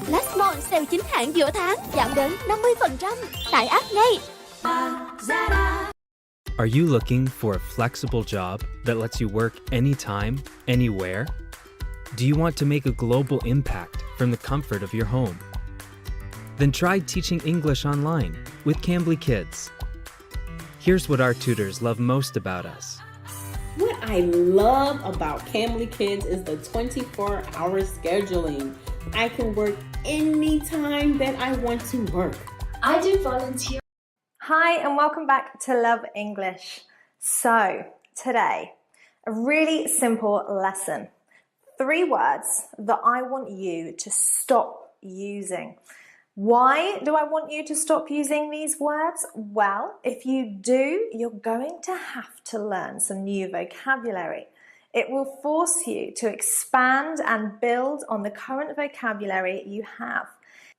Last Mall sale 9 hãng giữa tháng giảm đến 50%. Tải app ngay. Are you looking for a flexible job that lets you work anytime, anywhere? Do you want to make a global impact from the comfort of your home? Then try teaching English online with Cambly Kids. Here's what our tutors love most about us. What I love about Cambly Kids is the 24-hour scheduling. I can work anytime that I want to work. I do volunteer. Hi and welcome back to Love English. So today, a really simple lesson. 3 words that I want you to stop using. Why do I want you to stop using these words? Well, if you do, you're going to have to learn some new vocabulary. It will force you to expand and build on the current vocabulary you have.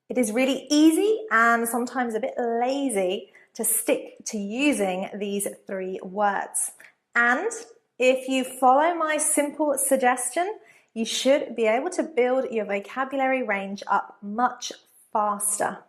It is really easy and sometimes a bit lazy to stick to using these 3 words. And if you follow my simple suggestion, you should be able to build your vocabulary range up much faster.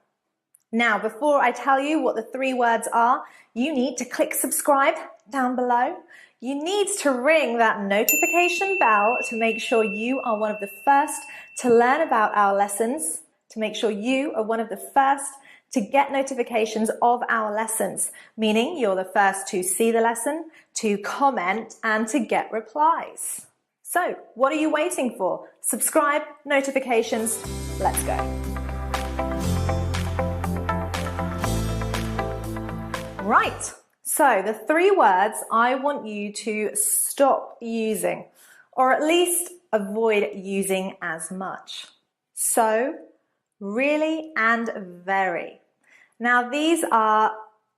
Now, before I tell you what the 3 words are, you need to click subscribe down below. You need to ring that notification bell to make sure you are one of the first to learn about our lessons, to make sure you are one of the first to get notifications of our lessons, meaning you're the first to see the lesson, to comment, and to get replies. So, what are you waiting for? Subscribe, notifications, let's go. Right, so the 3 words I want you to stop using, or at least avoid using as much. So, really, and very. Now, these are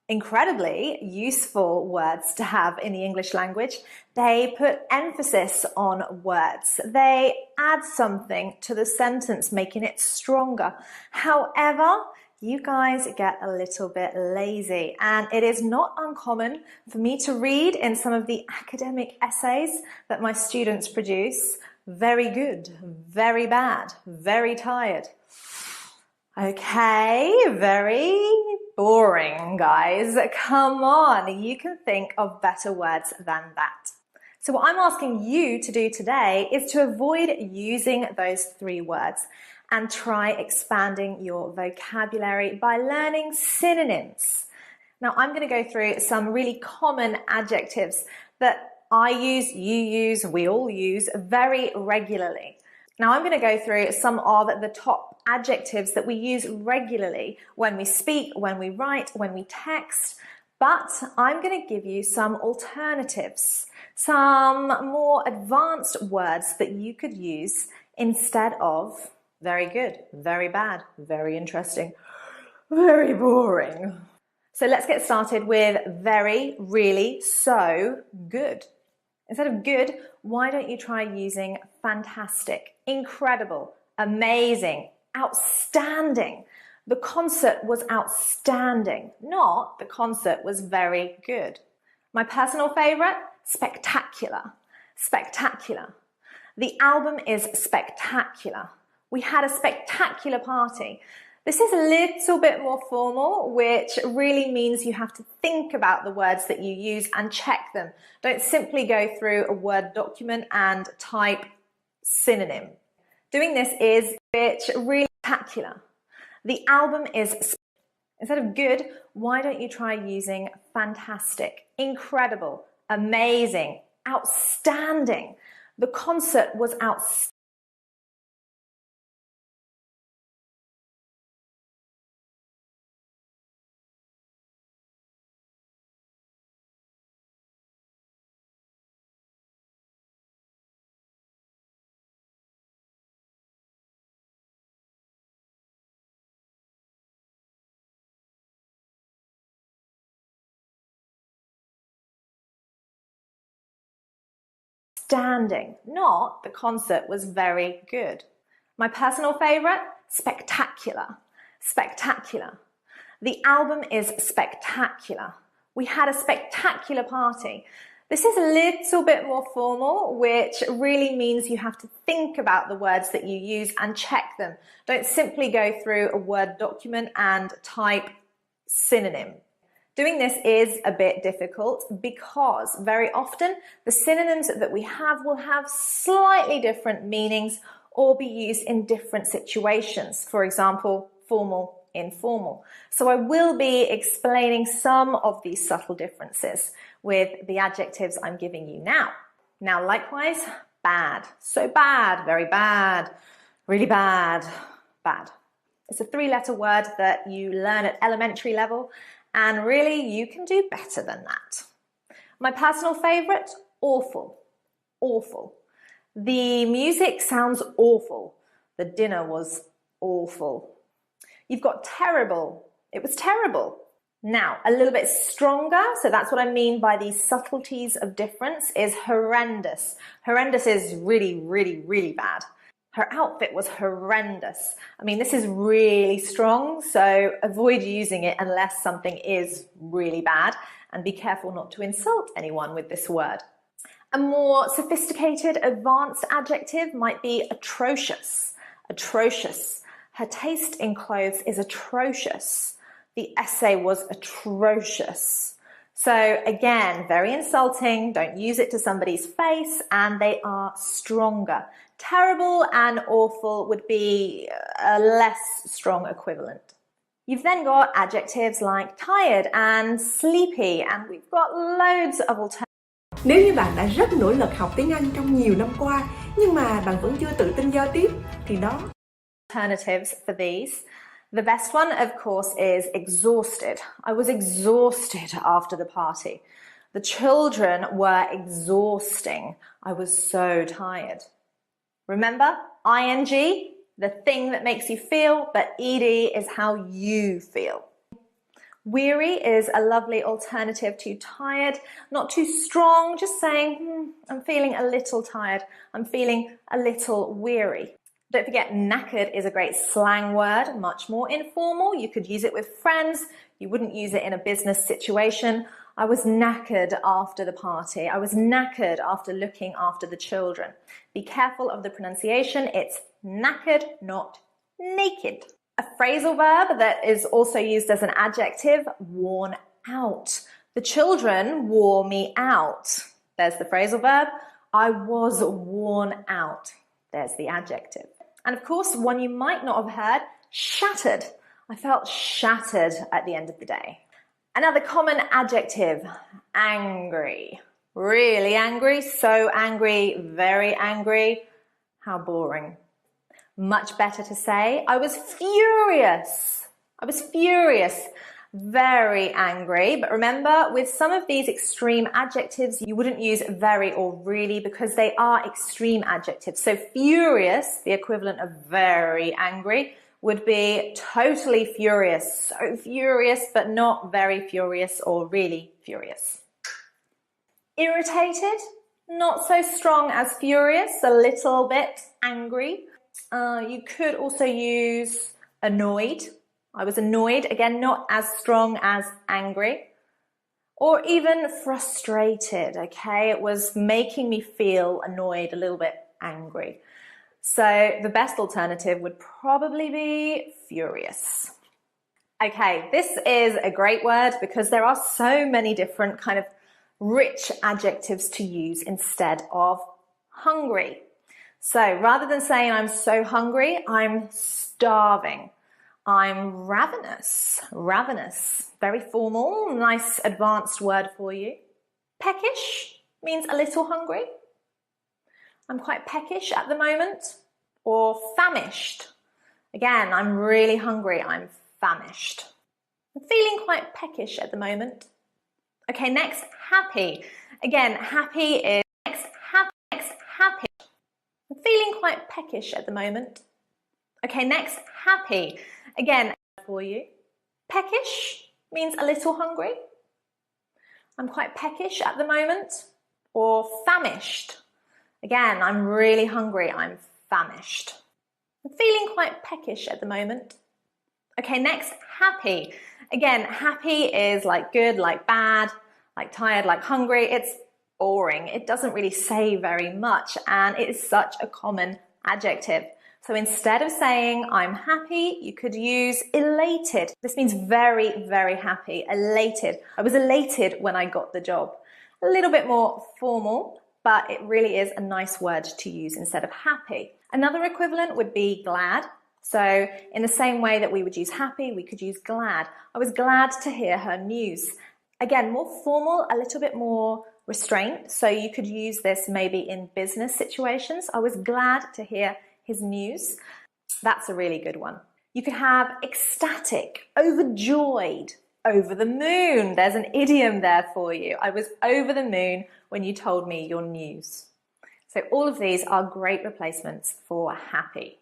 incredibly useful words to have in the English language. They put emphasis on words. They add something to the sentence, making it stronger. However, you guys get a little bit lazy, and it is not uncommon for me to read in some of the academic essays that my students produce. Very good, very bad, very tired. Okay, very boring, guys. Come on, you can think of better words than that. So what I'm asking you to do today is to avoid using those 3 words and try expanding your vocabulary by learning synonyms. Now, I'm going to go through some really common adjectives that I use, you use, we all use very regularly. Now, I'm going to go through some of the top adjectives that we use regularly when we speak, when we write, when we text, but I'm going to give you some alternatives, some more advanced words that you could use instead of very good, very bad, very interesting, very boring. So let's get started with very, really, so, good. Instead of good, why don't you try using fantastic, incredible, amazing, outstanding. The concert was outstanding, not the concert was very good. My personal favorite, spectacular, spectacular. The album is spectacular. We had a spectacular party. This is a little bit more formal, which really means you have to think about the words that you use and check them. Don't simply go through a Word document and type synonym. Doing this is really spectacular. The album is, instead of good, why don't you try using fantastic, incredible, amazing, outstanding. The concert was outstanding. Outstanding, not the concert was very good. My personal favorite, spectacular, spectacular. The album is spectacular. We had a spectacular party. This is a little bit more formal, which really means you have to think about the words that you use and check them. Don't simply go through a Word document and type synonym. Doing this is a bit difficult because very often the synonyms that we have will have slightly different meanings or be used in different situations. For example, formal, informal. So I will be explaining some of these subtle differences with the adjectives I'm giving you now. Now, likewise, bad. So bad, very bad, really bad, bad. It's a three-letter word that you learn at elementary level, and really you can do better than that. My personal favorite, awful, awful. The music sounds awful. The dinner was awful. You've got terrible. It was terrible. Now, a little bit stronger, so that's what I mean by these subtleties of difference, is horrendous. Horrendous is really, really, really bad. Her outfit was horrendous. I mean, this is really strong, so avoid using it unless something is really bad, and be careful not to insult anyone with this word. A more sophisticated, advanced adjective might be atrocious. Atrocious. Her taste in clothes is atrocious. The essay was atrocious. So again, very insulting. Don't use it to somebody's face, and they are stronger. Terrible and awful would be a less strong equivalent. You've then got adjectives like tired and sleepy, and we've got loads of alternatives. Nếu như bạn đã rất nỗ lực học tiếng Anh trong nhiều năm qua, nhưng mà bạn vẫn chưa tự tin giao tiếp, thì đó. Alternatives for these. The best one, of course, is exhausted. I was exhausted after the party. The children were exhausting. I was so tired. Remember, ing, the thing that makes you feel, but ed is how you feel. Weary is a lovely alternative to tired, not too strong, just saying, I'm feeling a little tired, I'm feeling a little weary. Don't forget, knackered is a great slang word, much more informal. You could use it with friends. You wouldn't use it in a business situation. I was knackered after the party. I was knackered after looking after the children. Be careful of the pronunciation. It's knackered, not naked. A phrasal verb that is also used as an adjective, worn out. The children wore me out. There's the phrasal verb. I was worn out. There's the adjective. And of course, one you might not have heard, shattered. I felt shattered at the end of the day. Another common adjective, angry. Really angry, so angry, very angry. How boring. Much better to say, I was furious. I was furious. Very angry. But remember, with some of these extreme adjectives, you wouldn't use very or really because they are extreme adjectives. So furious, the equivalent of very angry, would be totally furious. So furious, but not very furious or really furious. Irritated, not so strong as furious, a little bit angry. You could also use annoyed. I was annoyed, again, not as strong as angry. Or even frustrated, okay? It was making me feel annoyed, a little bit angry. So the best alternative would probably be furious. Okay, this is a great word because there are so many different kind of rich adjectives to use instead of hungry. So rather than saying I'm so hungry, I'm starving. I'm ravenous. Ravenous. Very formal, nice advanced word for you. Peckish means a little hungry. I'm quite peckish at the moment. Or famished. Again, I'm really hungry. I'm famished. I'm feeling quite peckish at the moment. Okay, next, happy. Again, happy is next, happy. I'm feeling quite peckish at the moment. Okay, next, happy. Again, for you. Peckish means a little hungry. I'm quite peckish at the moment. Or famished. Again, I'm really hungry. I'm famished. I'm feeling quite peckish at the moment. Okay, next, happy. Again, happy is like good, like bad, like tired, like hungry. It's boring. It doesn't really say very much, and it is such a common adjective. So instead of saying I'm happy, you could use elated. This means very, very happy, elated. I was elated when I got the job. A little bit more formal, but it really is a nice word to use instead of happy. Another equivalent would be glad. So in the same way that we would use happy, we could use glad. I was glad to hear her news. Again, more formal, a little bit more restraint. So you could use this maybe in business situations. I was glad to hear his news. That's a really good one. You could have ecstatic, overjoyed, over the moon. There's an idiom there for you. I was over the moon when you told me your news. So all of these are great replacements for happy.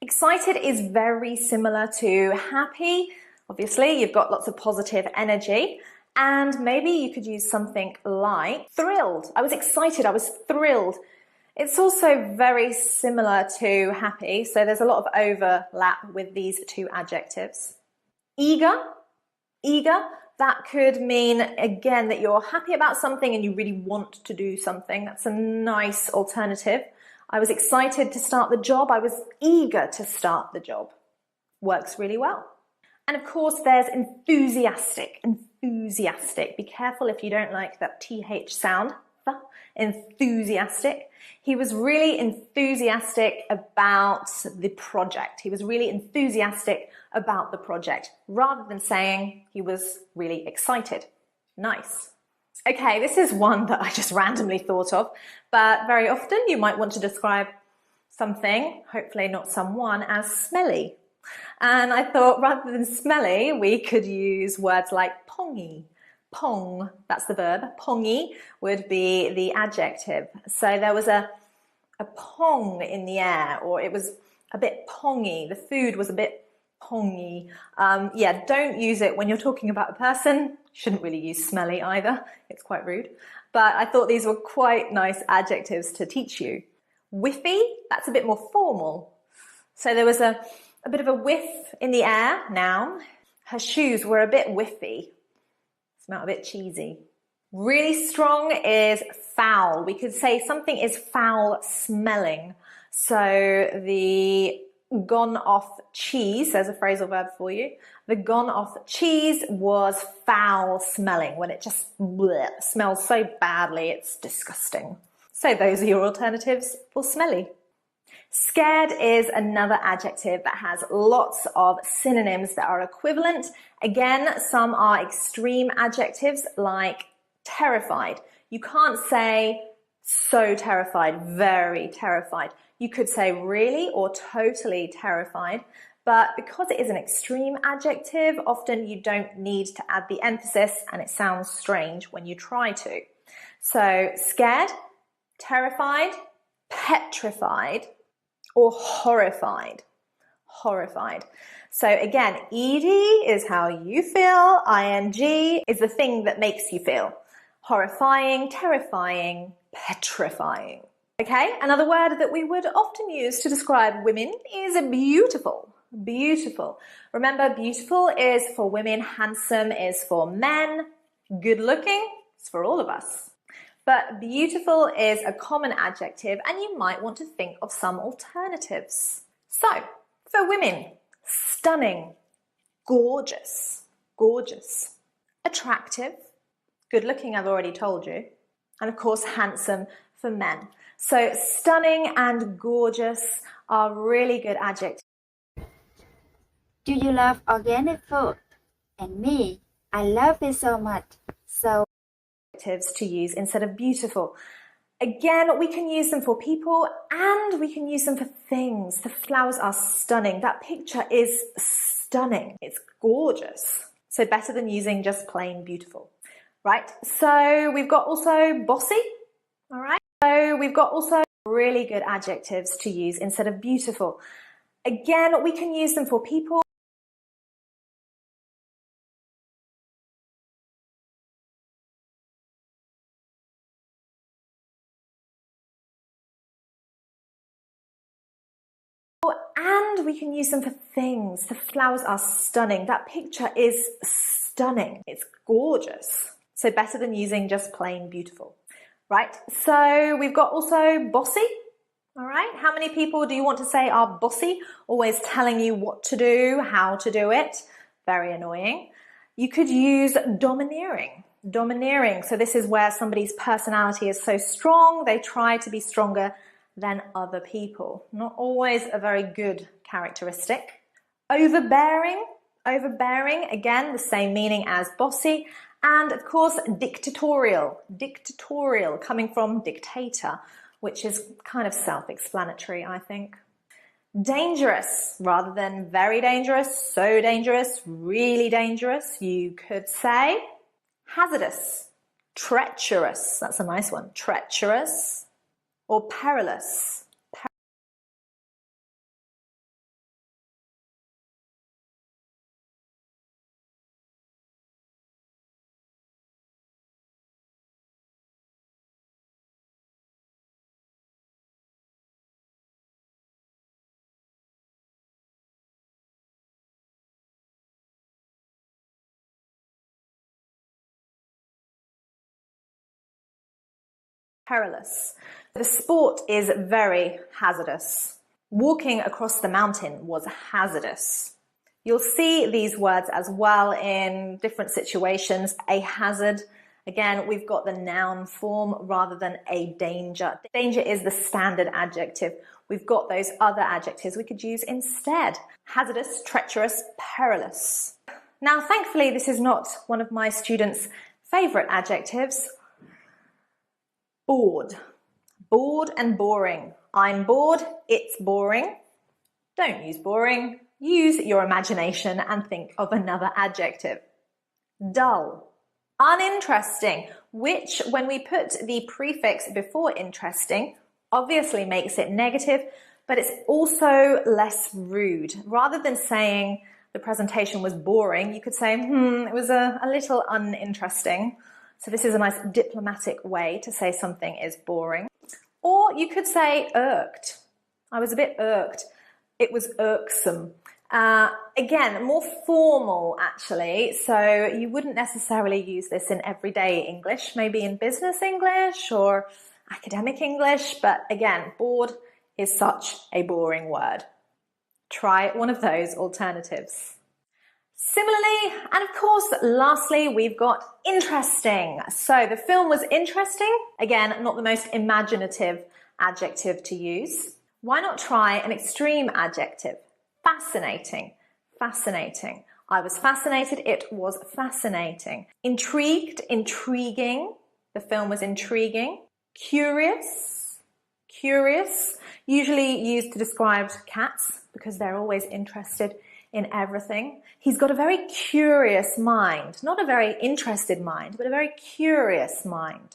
Excited is very similar to happy. Obviously, you've got lots of positive energy. And maybe you could use something like thrilled. I was excited, I was thrilled. It's also very similar to happy, so there's a lot of overlap with these two adjectives. Eager, that could mean, again, that you're happy about something and you really want to do something. That's a nice alternative. I was excited to start the job. I was eager to start the job. Works really well. And of course, there's enthusiastic. Be careful if you don't like that TH sound. Enthusiastic. He was really enthusiastic about the project. He was really enthusiastic about the project, rather than saying he was really excited. Nice. Okay, this is one that I just randomly thought of, but very often you might want to describe something, hopefully not someone, as smelly. And I thought rather than smelly, we could use words like pongy. Pong, that's the verb. Pongy would be the adjective. So there was a pong in the air, or it was a bit pongy. The food was a bit pongy. Yeah, don't use it when you're talking about a person. Shouldn't really use smelly either. It's quite rude. But I thought these were quite nice adjectives to teach you. Whiffy, that's a bit more formal. So there was a bit of a whiff in the air, noun. Her shoes were a bit whiffy. Smelled a bit cheesy. Really strong is foul. We could say something is foul smelling. So the gone off cheese, there's a phrasal verb for you. The gone off cheese was foul smelling, when it just smells so badly, it's disgusting. So those are your alternatives for smelly. Scared is another adjective that has lots of synonyms that are equivalent. Again, some are extreme adjectives like terrified. You can't say so terrified, very terrified. You could say really or totally terrified, but because it is an extreme adjective, often you don't need to add the emphasis and it sounds strange when you try to. So scared, terrified, petrified, or horrified. Horrified. So again, ed is how you feel, ing is the thing that makes you feel. Horrifying, terrifying, petrifying. Okay, another word that we would often use to describe women is beautiful. Beautiful. Remember, beautiful is for women, handsome is for men, good looking is for all of us. But beautiful is a common adjective, and you might want to think of some alternatives. So, for women, stunning, gorgeous, gorgeous, attractive, good looking, I've already told you, and of course handsome for men. So stunning and gorgeous are really good adjectives. Do you love organic food? And me, I love it so much. So To use instead of beautiful. Again, we can use them for people and we can use them for things. The flowers are stunning. That picture is stunning. It's gorgeous. So better than using just plain beautiful. Right? So we've got also bossy. All right? So we've got also really good adjectives to use instead of beautiful. Again, we can use them for people. And we can use them for things. The flowers are stunning. That picture is stunning. It's gorgeous. So better than using just plain beautiful. Right, so we've got also bossy. All right, how many people do you want to say are bossy? Always telling you what to do, how to do it. Very annoying. You could use domineering. Domineering, so this is where somebody's personality is so strong, they try to be stronger than other people. Not always a very good characteristic. Overbearing. Overbearing, again, the same meaning as bossy. And of course, dictatorial. Dictatorial, coming from dictator, which is kind of self-explanatory, I think. Dangerous, rather than very dangerous, so dangerous, really dangerous, you could say hazardous, treacherous, that's a nice one, treacherous, or perilous. Perilous. The sport is very hazardous. Walking across the mountain was hazardous. You'll see these words as well in different situations. A hazard. Again, we've got the noun form rather than a danger. Danger is the standard adjective. We've got those other adjectives we could use instead. Hazardous, treacherous, perilous. Now, thankfully, this is not one of my students' favorite adjectives. Bored. Bored and boring. I'm bored, it's boring. Don't use boring. Use your imagination and think of another adjective. Dull. Uninteresting, which when we put the prefix before interesting, obviously makes it negative, but it's also less rude. Rather than saying the presentation was boring, you could say, it was a little uninteresting. So this is a nice diplomatic way to say something is boring. Or you could say irked. I was a bit irked. It was irksome. Again, more formal actually, so you wouldn't necessarily use this in everyday English, maybe in business English or academic English, but again, bored is such a boring word. Try one of those alternatives. Similarly, and of course, lastly, we've got interesting. So the film was interesting. Again, not the most imaginative adjective to use. Why not try an extreme adjective? Fascinating. Fascinating. I was fascinated. It was fascinating. Intrigued. Intriguing. The film was intriguing. Curious. Curious. Usually used to describe cats because they're always interested in everything. He's got a very curious mind. Not a very interested mind, but a very curious mind.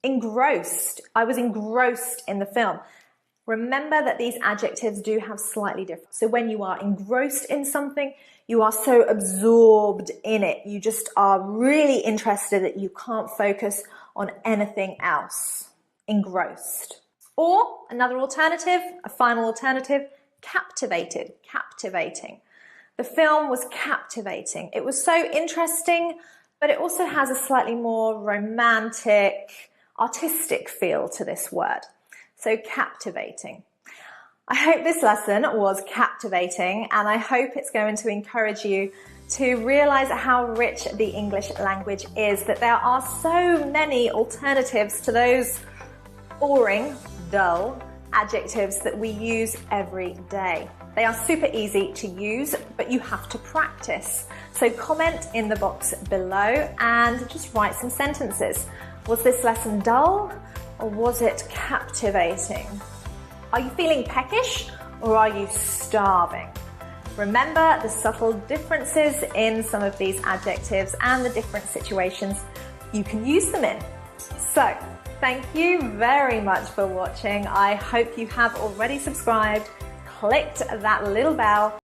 Engrossed. I was engrossed in the film. Remember that these adjectives do have slightly different. So when you are engrossed in something, you are so absorbed in it. You just are really interested that you can't focus on anything else. Engrossed. Or another alternative, a final alternative, captivated, captivating. The film was captivating. It was so interesting, but it also has a slightly more romantic, artistic feel to this word. So captivating. I hope this lesson was captivating, and I hope it's going to encourage you to realize how rich the English language is, that there are so many alternatives to those boring, dull adjectives that we use every day. They are super easy to use, but you have to practice. So comment in the box below and just write some sentences. Was this lesson dull or was it captivating? Are you feeling peckish or are you starving? Remember the subtle differences in some of these adjectives and the different situations you can use them in. So, thank you very much for watching. I hope you have already subscribed, clicked that little bell,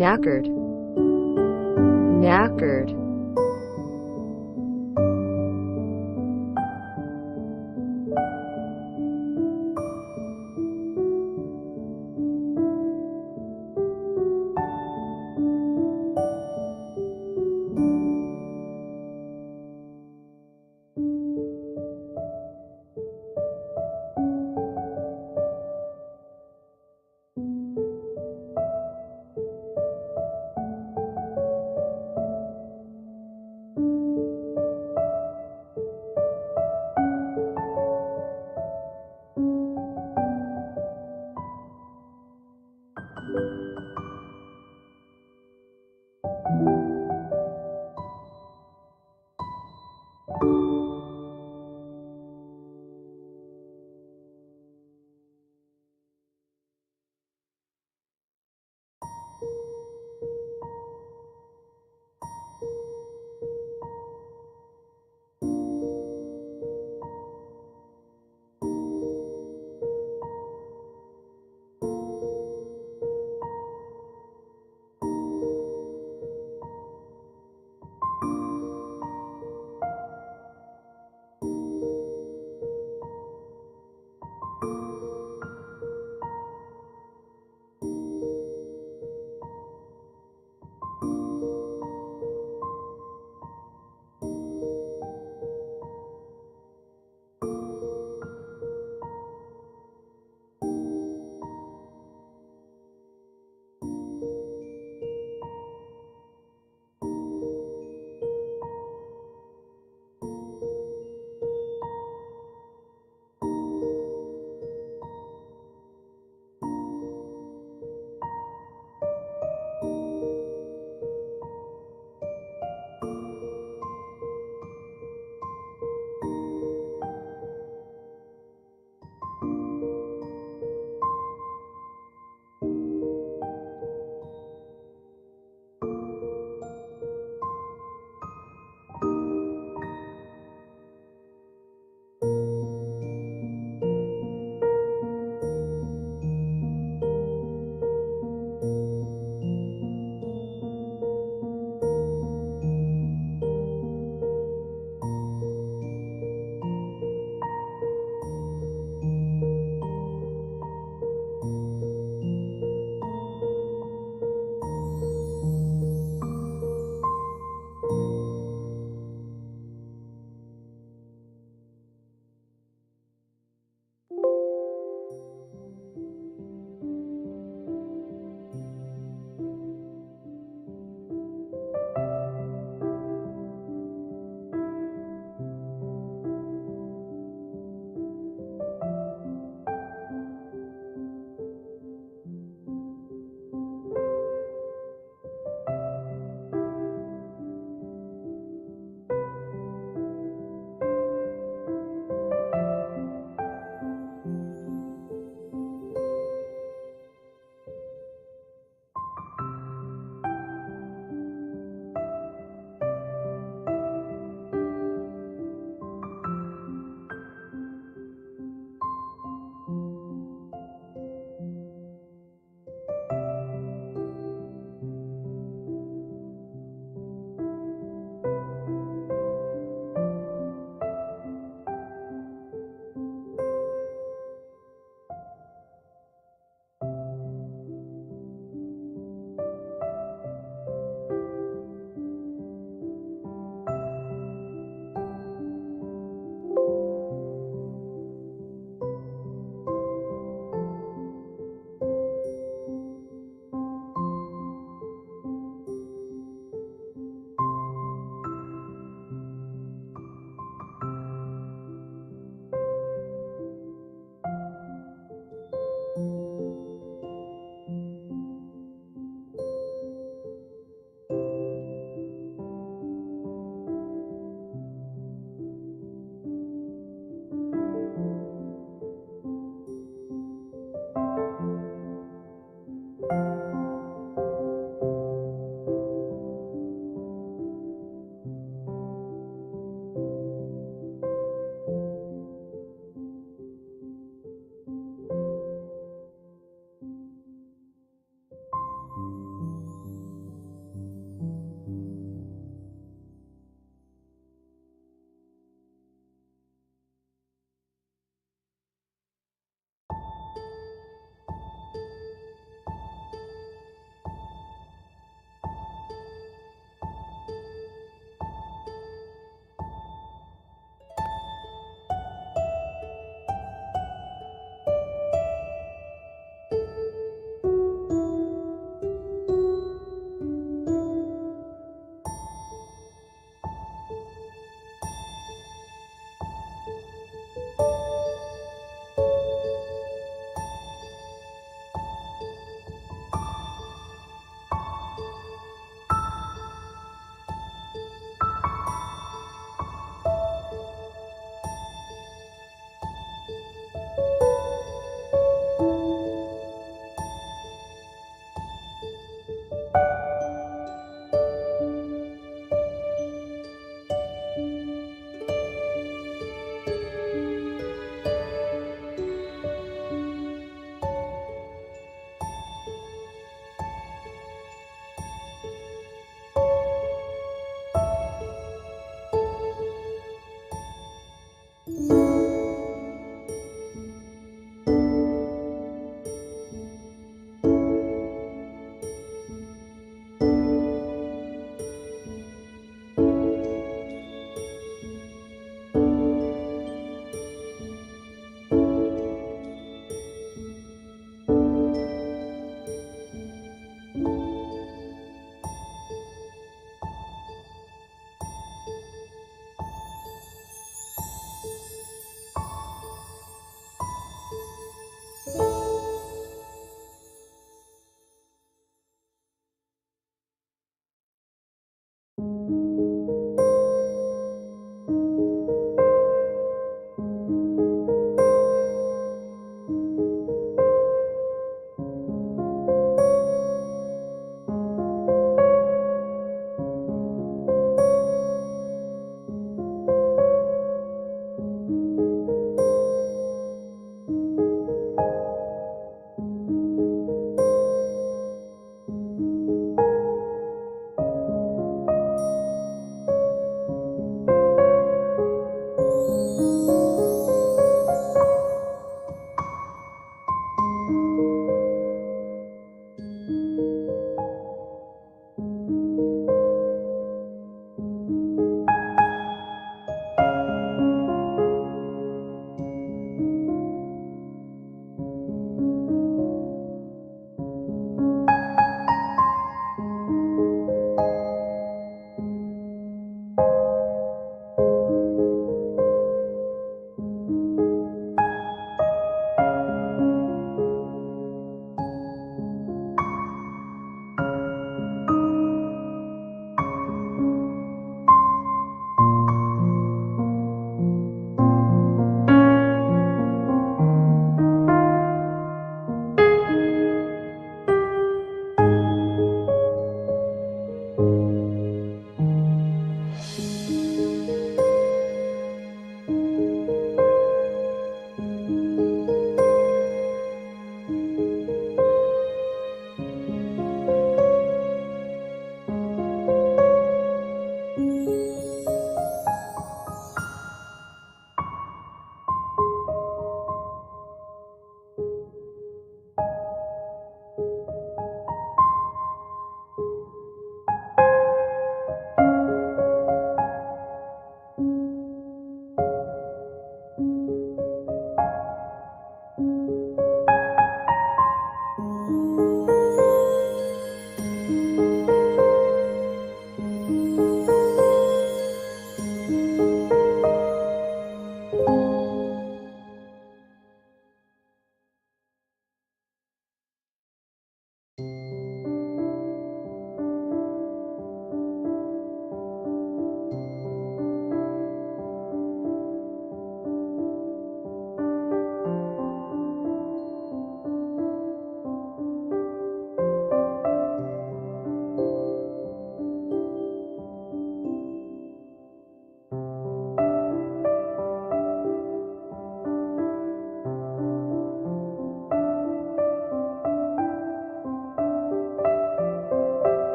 knackered, knackered.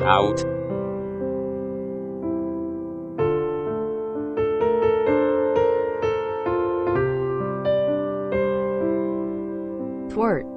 out. Twerk.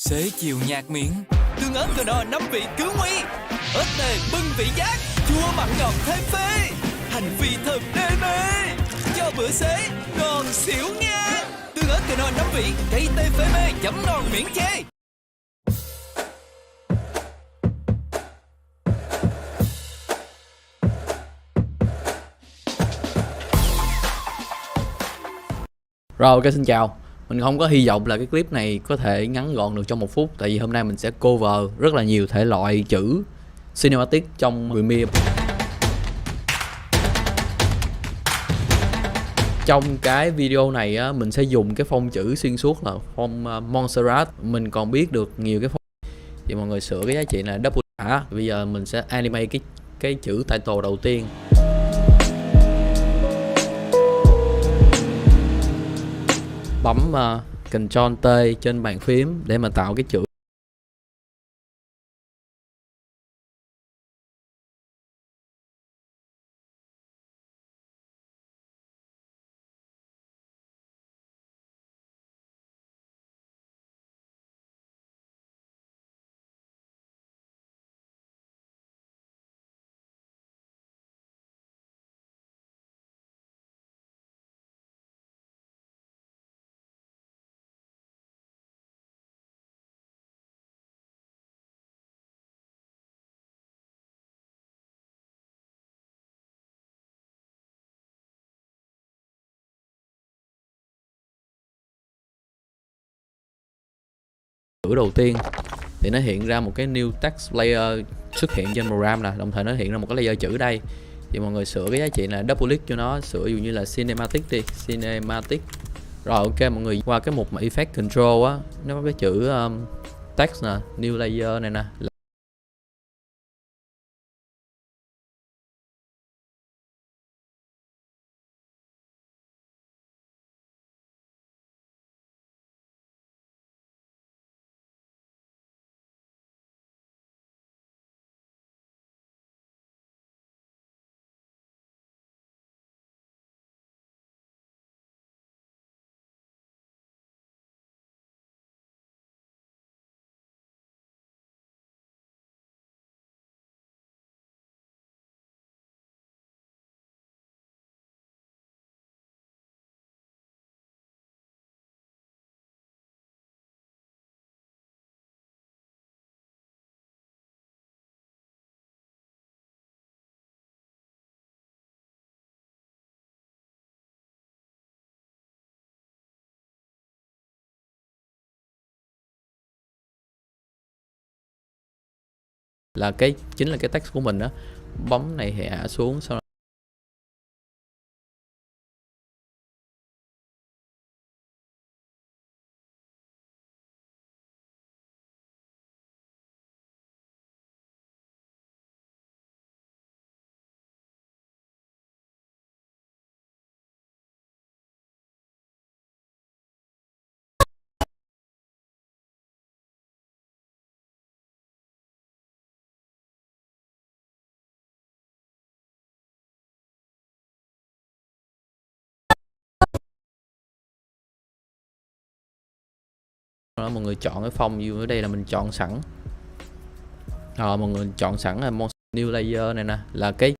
Xế chiều nhạt miệng, tương ớt cờ đỏ 5 vị cứu nguy. Ớt tề bưng vị giác, chua mặn ngọt thêm phê. Hành phi thơm đê mê, cho bữa xế ngon xỉu nha. Tương ớt cờ đỏ 5 vị, cây tê phê mê, chấm ngon miễn chê. Rồi ok, xin chào. Mình không có hy vọng là cái clip này có thể ngắn gọn được trong 1 phút. Tại vì hôm nay mình sẽ cover rất là nhiều thể loại chữ cinematic trong Premiere. Trong cái video này á, mình sẽ dùng cái phông chữ xuyên suốt là phông Montserrat. Mình còn biết được nhiều cái phông. Thì mọi người sửa cái giá trị là double A. Bây giờ mình sẽ animate cái chữ title đầu tiên. Bấm Ctrl T trên bàn phím để mà tạo cái chữ. Chữ đầu tiên thì nó hiện ra một cái new text layer xuất hiện trên program nè, đồng thời nó hiện ra một cái layer chữ đây. Thì mọi người sửa cái giá trị là double click cho nó, sửa dụ như là cinematic đi, cinematic. Rồi ok, mọi người qua cái mục mà effect control á, nó có cái chữ text nè, new layer này nè. Là cái chính là cái text của mình đó. Bấm này hạ xuống, sau đó mọi người chọn cái phông như ở đây là mình chọn sẵn. Rồi mọi người chọn sẵn là new layer này nè, là cái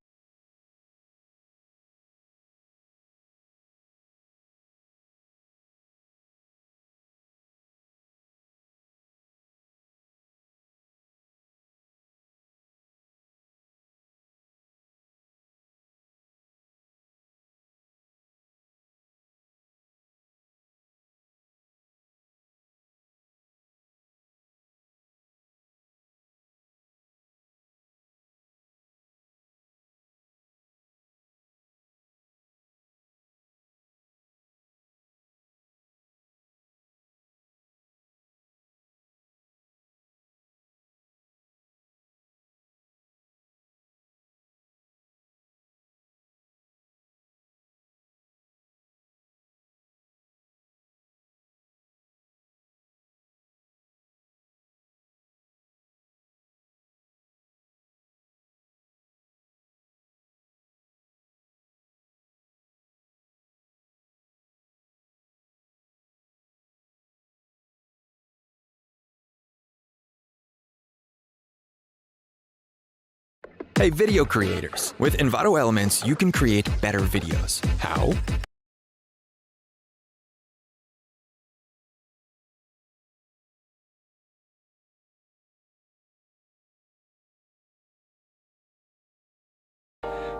Hey, video creators. With Envato Elements, you can create better videos. How?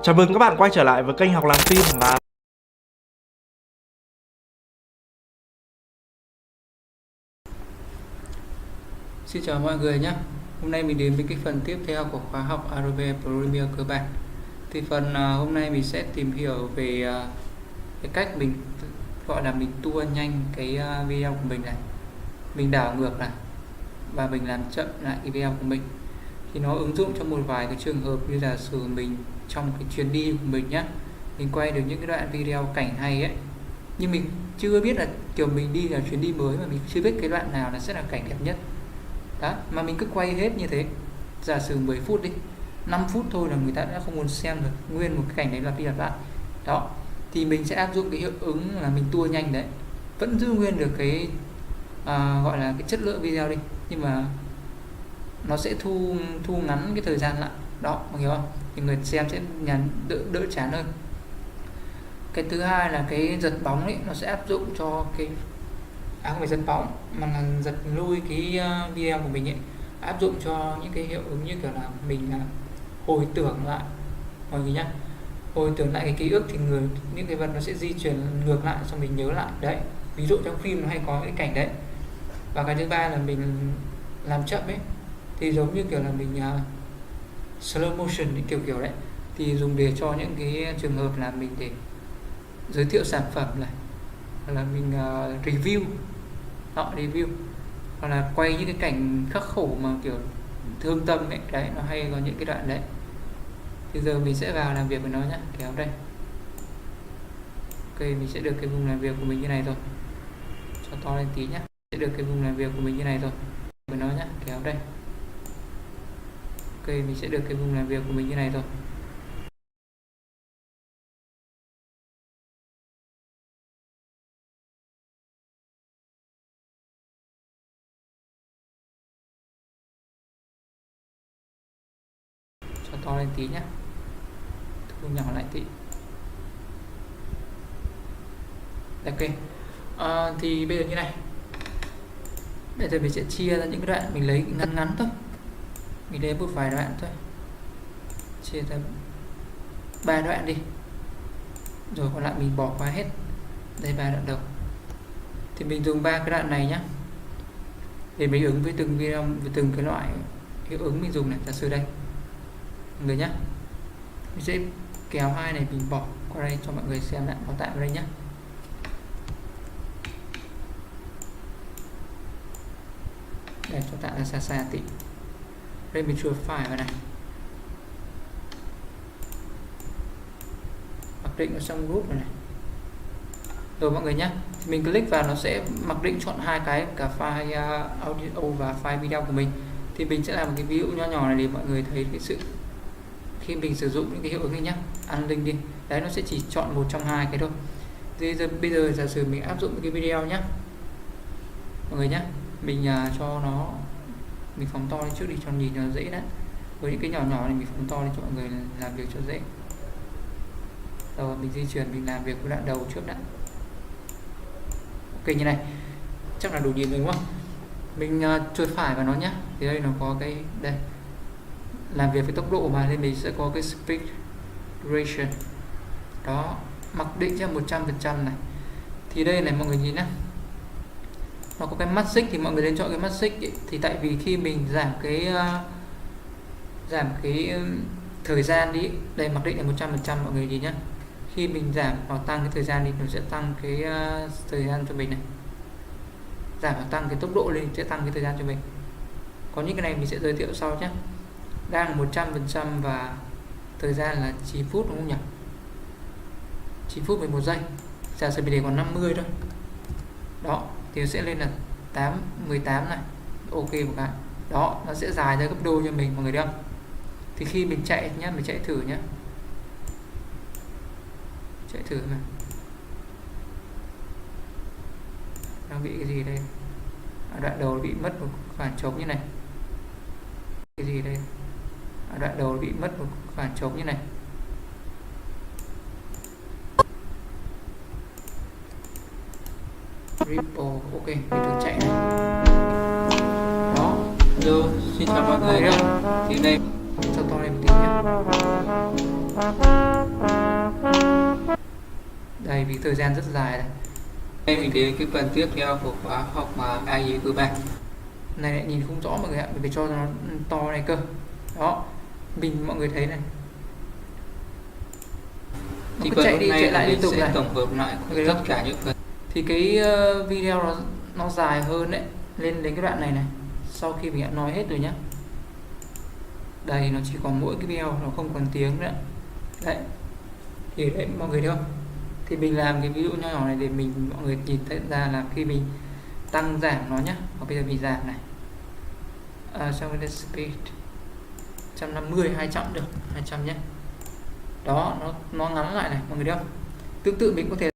Chào mừng các bạn quay trở lại với kênh Học Làm Phim và Xin chào mọi người nhé. Hôm nay mình đến với cái phần tiếp theo của khóa học Adobe Premiere cơ bản. Thì phần hôm nay mình sẽ tìm hiểu về cái cách mình gọi là mình tua nhanh cái video của mình này, mình đảo ngược này và mình làm chậm lại cái video của mình. Thì nó ứng dụng trong một vài cái trường hợp như là sử mình trong cái chuyến đi của mình nhé, mình quay được những cái đoạn video cảnh hay ấy, nhưng mình chưa biết là kiểu mình đi là chuyến đi mới mà mình chưa biết cái đoạn nào là sẽ là cảnh đẹp nhất đó, mà mình cứ quay hết như thế. Giả sử 10 phút đi, 5 phút thôi là người ta đã không muốn xem được nguyên một cái cảnh đấy lặp đi lặp lại đó. Thì mình sẽ áp dụng cái hiệu ứng là mình tua nhanh đấy, vẫn giữ nguyên được cái gọi là cái chất lượng video đi, nhưng mà nó sẽ thu ngắn cái thời gian lại đó, mọi hiểu không? Thì người xem sẽ đỡ chán hơn. Cái thứ hai là cái giật bóng ấy, nó sẽ áp dụng cho cái không phải giật bóng mà là giật lui cái video của mình ấy, áp dụng cho những cái hiệu ứng như kiểu là mình hồi tưởng lại mọi người nhá, hồi tưởng lại cái ký ức thì những cái vật nó sẽ di chuyển ngược lại xong mình nhớ lại đấy. Ví dụ trong phim nó hay có cái cảnh đấy. Và cái thứ ba là mình làm chậm ấy, thì giống như kiểu là mình slow motion kiểu đấy, thì dùng để cho những cái trường hợp là mình để giới thiệu sản phẩm này, hoặc là mình review họ review, hoặc là quay những cái cảnh khắc khổ mà kiểu thương tâm ấy đấy, nó hay có những cái đoạn đấy. Thì giờ mình sẽ vào làm việc với nó nhá, kéo đây. Ok, mình sẽ được cái vùng làm việc của mình như này rồi, cho to lên tí nhá. Sẽ được cái vùng làm việc của mình như này rồi với nó nhá, kéo đây. Ok, mình sẽ được cái vùng làm việc của mình như này rồi. Cho to lên tí nhá, thu nhỏ lại tí. Ok, thì bây giờ như này, bây giờ mình sẽ chia ra những cái đoạn mình lấy ngắn ngắn thôi, mình lấy một vài đoạn thôi, chia ra 3 đoạn đi, rồi còn lại mình bỏ qua hết. Đây 3 đoạn đầu thì mình dùng 3 cái đoạn này nhá, để mình ứng với từng video, với từng cái loại hiệu ứng mình dùng này. Giả sử đây mọi người nhá, mình sẽ kéo hai này mình bỏ qua đây cho mọi người xem lại, nó tạm vào đây nhá. Để cho tạo ra xa xa tí. Đây mình chuột phải vào này, mặc định nó trong group này, rồi mọi người nhé. Thì mình click vào nó sẽ mặc định chọn hai cái, cả file audio và file video của mình. Thì mình sẽ làm một cái ví dụ nho nhỏ này để mọi người thấy cái sự khi mình sử dụng những cái hiệu ứng này nhá. Unlink đi, đấy nó sẽ chỉ chọn một trong hai cái thôi. Bây giờ giả sử mình áp dụng cái video nhá mọi người nhé, mình cho nó, mình phóng to lên trước đi cho nhìn nó dễ đấy. Với những cái nhỏ nhỏ này mình phóng to lên cho mọi người làm việc cho dễ. Rồi mình di chuyển, mình làm việc với đoạn đầu trước đã. Ok, như này chắc là đủ nhìn rồi đúng không? Mình chuột phải vào nó nhé. Thì đây nó có cái đây, làm việc với tốc độ mà, nên mình sẽ có cái speed duration đó, mặc định cho 100% này. Thì đây này mọi người nhìn nhé, nó có cái mắt xích, thì mọi người nên chọn cái mắt xích ấy. Thì tại vì khi mình giảm cái thời gian đi, đây mặc định là 100% mọi người nhìn nhé. Khi mình giảm hoặc tăng cái thời gian đi, nó sẽ tăng cái thời gian cho mình này. Giảm hoặc tăng cái tốc độ lên sẽ tăng cái thời gian cho mình. Có những cái này mình sẽ giới thiệu sau nhé. Đang 100% và thời gian là 9 phút đúng không nhỉ? 9 phút 11 giây. Giả sử mình để còn 50 thôi. Đó, thì nó sẽ lên là 18 này. Ok một cái. Đó, nó sẽ dài ra gấp đôi cho mình mọi người thấy không? Thì khi mình chạy nhé, mình chạy thử nhé. Chạy thử này. Đang bị cái gì đây? Đoạn đầu bị mất một khoảng trống như này. Cái gì đây? đoạn đầu bị mất một khoảng trống như này. Ripple, ok, mình thử chạy này. Đó, hello, xin chào mọi người nhé. Thì đây, cho to lên một tí nhé. Đây, vì thời gian rất dài này. Đây mình đến cái phần tiếp theo của khóa học mà AI cơ bản. Này lại nhìn không rõ mọi người ạ, mình phải cho nó to này cơ. Đó, mọi người thấy này. Thì phần chạy đi chạy lại liên tục này. Tổng hợp lại tất cả những phần. Thì cái video nó dài hơn đấy, lên đến cái đoạn này này. Sau khi mình đã nói hết rồi nhá. Đây nó chỉ còn mỗi cái video, nó không còn tiếng nữa. Đấy. Thì đấy mọi người thấy không? Thì mình làm cái ví dụ nhỏ nhỏ này để mọi người nhìn thấy ra là khi mình tăng giảm nó nhá. Và bây giờ mình giảm này. Xong cái speed 150 200 được, 200 nhé. Đó, nó ngắn lại này, mọi người thấy không? Tương tự mình có thể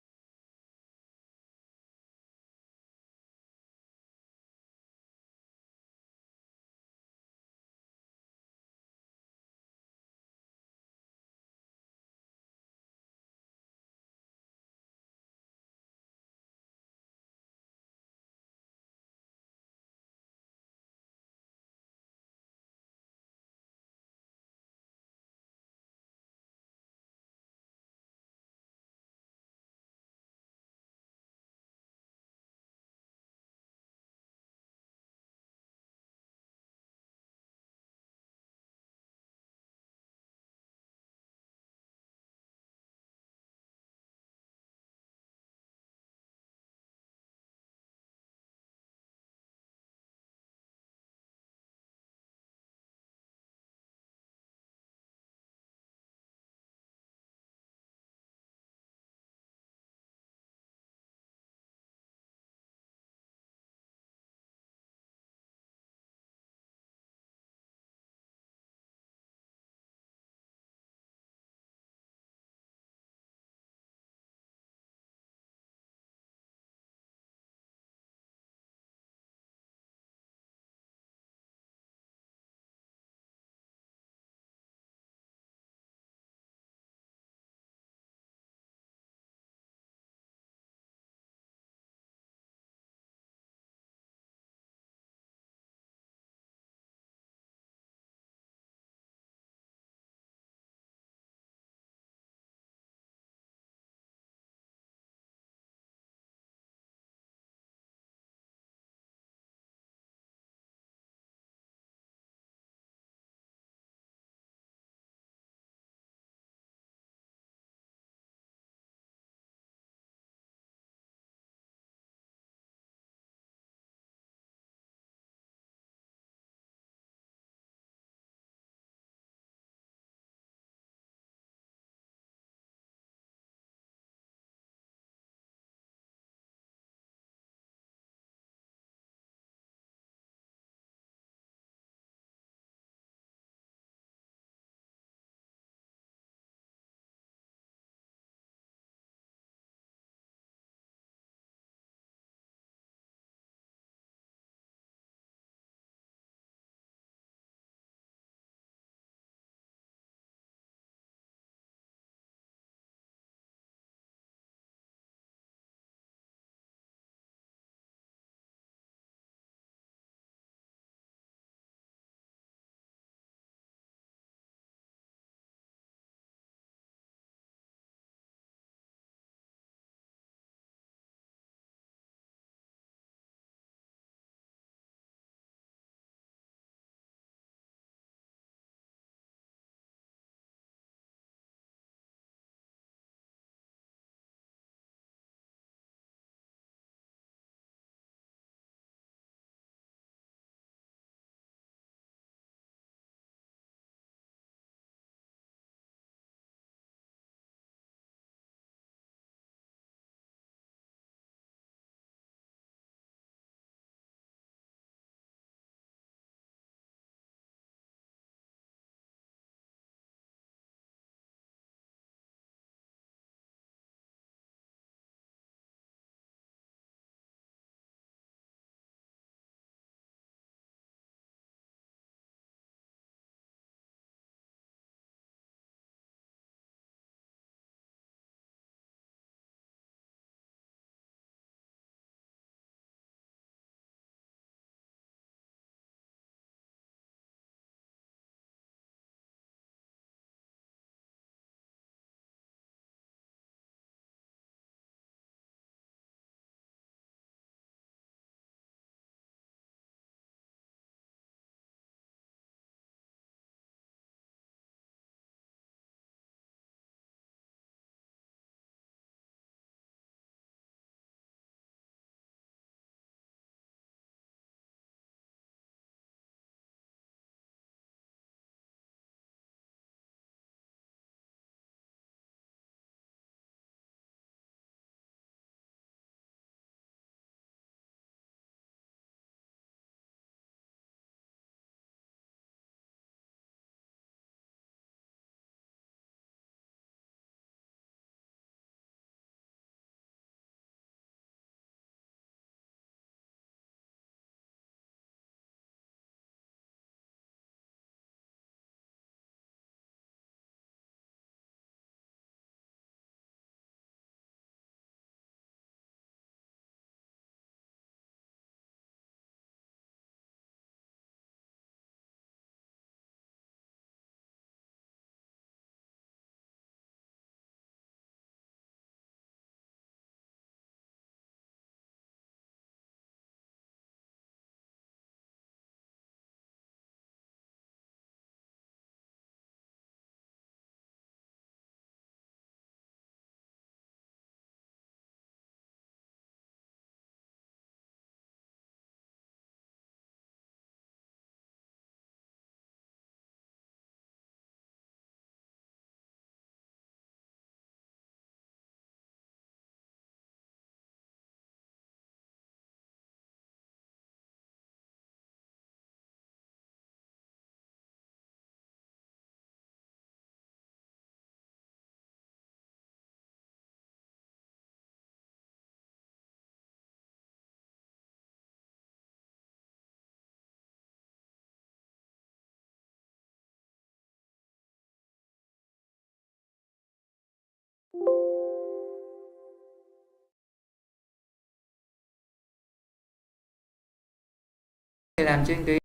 thể làm trên cái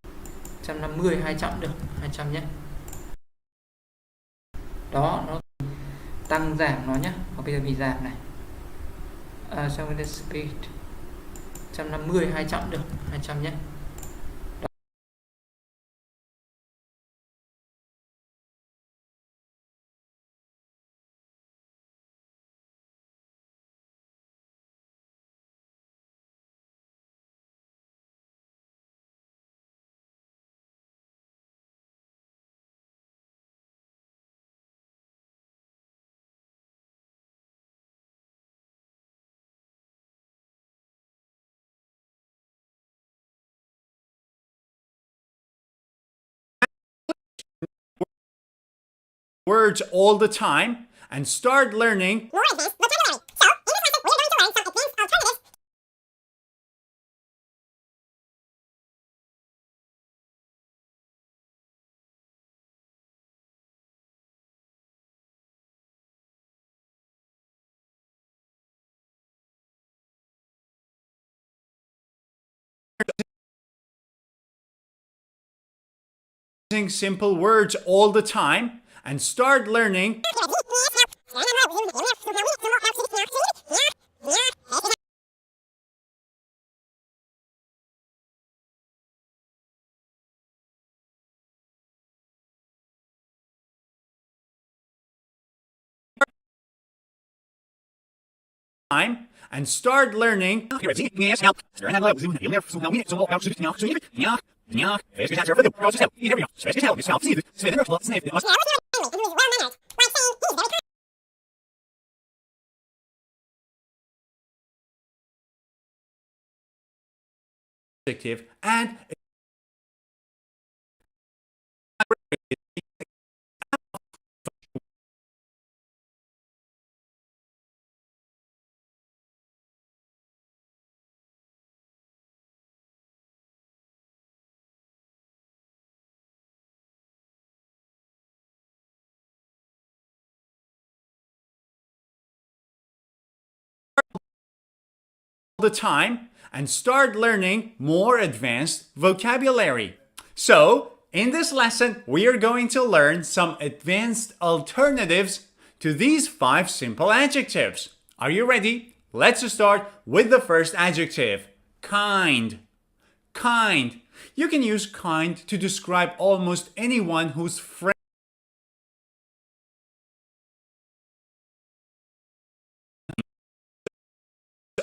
150 200 được, 200 nhé. Đó, nó tăng giảm nó nhé. Và bây giờ mình giảm này. Xong cái speed 150 200 được, 200 nhé. Words all the time and start learning more advanced vocabulary. So, in this lesson, we're going to learn some advanced alternatives. Using simple words all the time and start learning time and start learning adjective and the time and start learning more advanced vocabulary. So, in this lesson, we are going to learn some advanced alternatives to these 5 simple adjectives. Are you ready? Let's start with the first adjective, kind. Kind. You can use kind to describe almost anyone who's friendly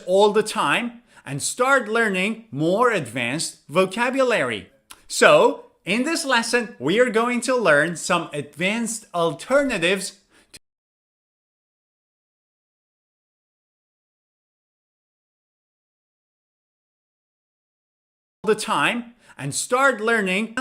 all the time and start learning more advanced vocabulary. So, in this lesson, we are going to learn some advanced alternatives all the time and start learning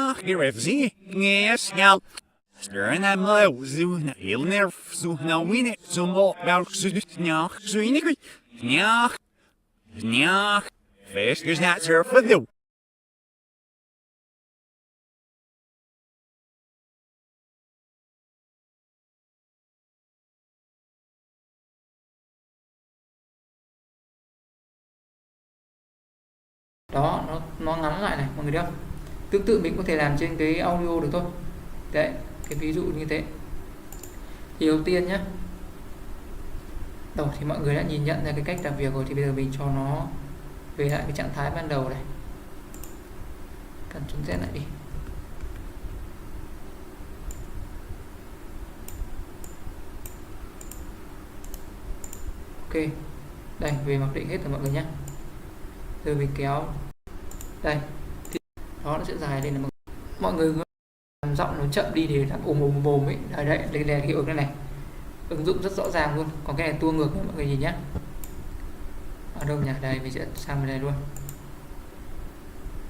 Đó, nó ngắn lại này, mọi người thấy không? Tương tự mình có thể làm trên cái audio được thôi. Đấy, cái ví dụ như thế. Thì đầu tiên nhé. Đầu thì mọi người đã nhìn nhận ra cái cách làm việc rồi, thì bây giờ mình cho nó về lại cái trạng thái ban đầu này. Ctrl Z lại đi. Ok. Đây, về mặc định hết rồi mọi người nhé. Rồi mình kéo đây thì đó, nó sẽ dài lên. Là mọi người làm giọng nó chậm đi để làm ồm ồm ấy. Đấy, đây là hiệu ứng này, ứng dụng rất rõ ràng luôn. Còn cái này tua ngược nữa, mọi người nhìn nhé. Ở đâu nhỉ? Đây, mình sẽ sang bên này luôn.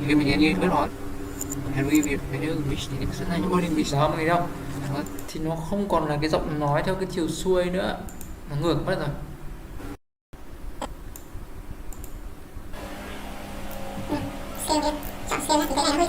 Khi mình nghe như nói đó, mọi người đâu thì nó không còn là cái giọng nói theo cái chiều xuôi nữa, nó ngược mất rồi. Xem thì cái này nó hơi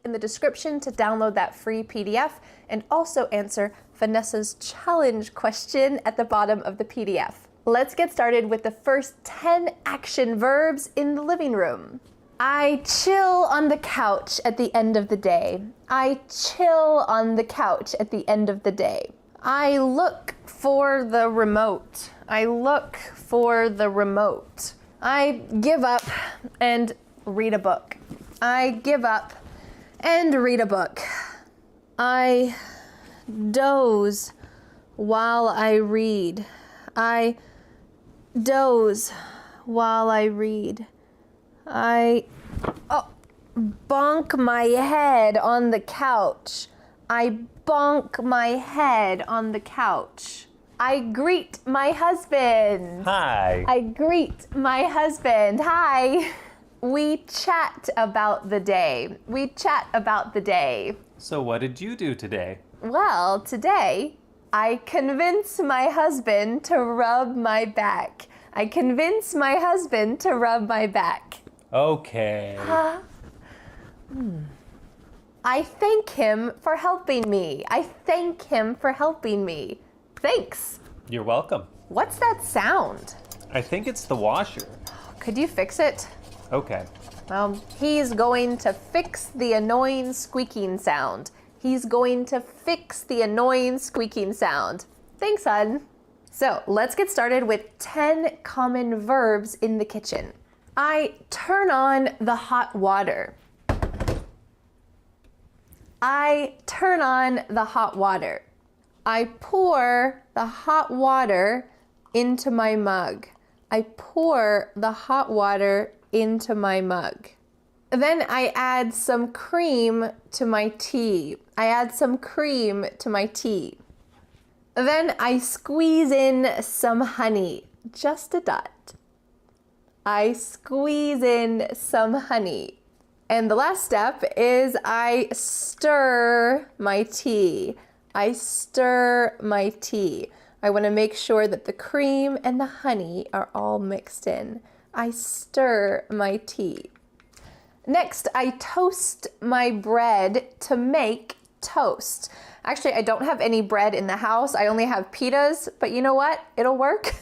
in the description to download that free PDF and also answer Vanessa's challenge question at the bottom of the PDF. Let's get started with the first 10 action verbs in the living room. I chill on the couch at the end of the day. I chill on the couch at the end of the day. I look for the remote. I look for the remote. I give up and read a book. I give up and read a book. I doze while I read. I doze while I read. I bonk my head on the couch. I bonk my head on the couch. I greet my husband. Hi. I greet my husband. Hi. We chat about the day. We chat about the day. So what did you do today? Well, today I convince my husband to rub my back. I convince my husband to rub my back. Okay. I thank him for helping me. I thank him for helping me. Thanks. You're welcome. What's that sound? I think it's the washer. Could you fix it? Okay. Well, he's going to fix the annoying squeaking sound. He's going to fix the annoying squeaking sound. Thanks, hon. So let's get started with 10 common verbs in the kitchen. I turn on the hot water. I turn on the hot water. I pour the hot water into my mug. I pour the hot water into my mug. Then I add some cream to my tea. I add some cream to my tea. Then I squeeze in some honey, just a dot. I squeeze in some honey. And the last step is I stir my tea. I stir my tea. I want to make sure that the cream and the honey are all mixed in. I stir my tea. Next, I toast my bread to make toast. Actually, I don't have any bread in the house. I only have pitas, but you know what? It'll work.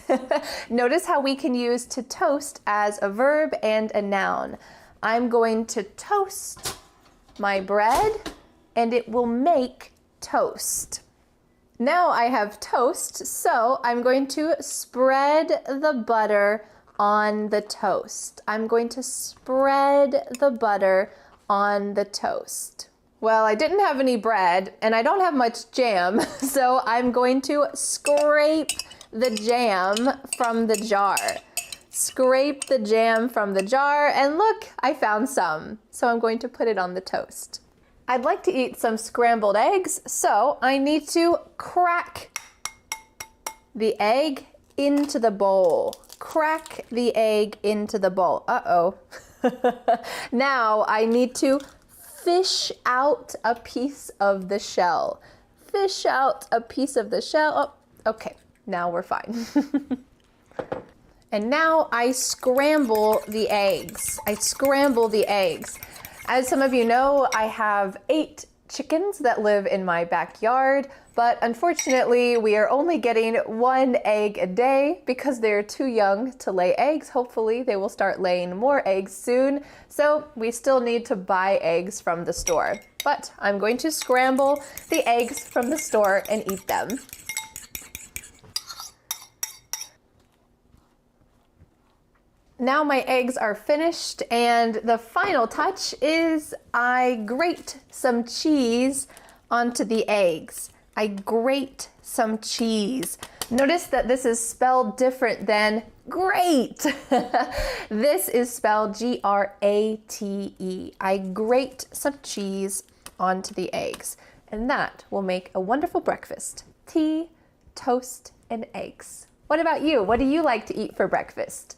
Notice how we can use to toast as a verb and a noun. I'm going to toast my bread and it will make toast. Now I have toast, so I'm going to spread the butter on the toast. I'm going to spread the butter on the toast. Well, I didn't have any bread and I don't have much jam, so I'm going to scrape the jam from the jar. Scrape the jam from the jar and look, I found some. So I'm going to put it on the toast. I'd like to eat some scrambled eggs, so I need to crack the egg into the bowl. Crack the egg into the bowl. Uh-oh. Now I need to fish out a piece of the shell. Fish out a piece of the shell. Oh, okay, now we're fine. And now I scramble the eggs. I scramble the eggs. As some of you know, I have 8 chickens that live in my backyard, but unfortunately we are only getting 1 egg a day because they're too young to lay eggs. Hopefully they will start laying more eggs soon, so we still need to buy eggs from the store. But I'm going to scramble the eggs from the store and eat them. Now my eggs are finished, and the final touch is I grate some cheese onto the eggs. I grate some cheese. Notice that this is spelled different than great. This is spelled G-R-A-T-E. I grate some cheese onto the eggs, and that will make a wonderful breakfast. Tea, toast, and eggs. What about you? What do you like to eat for breakfast?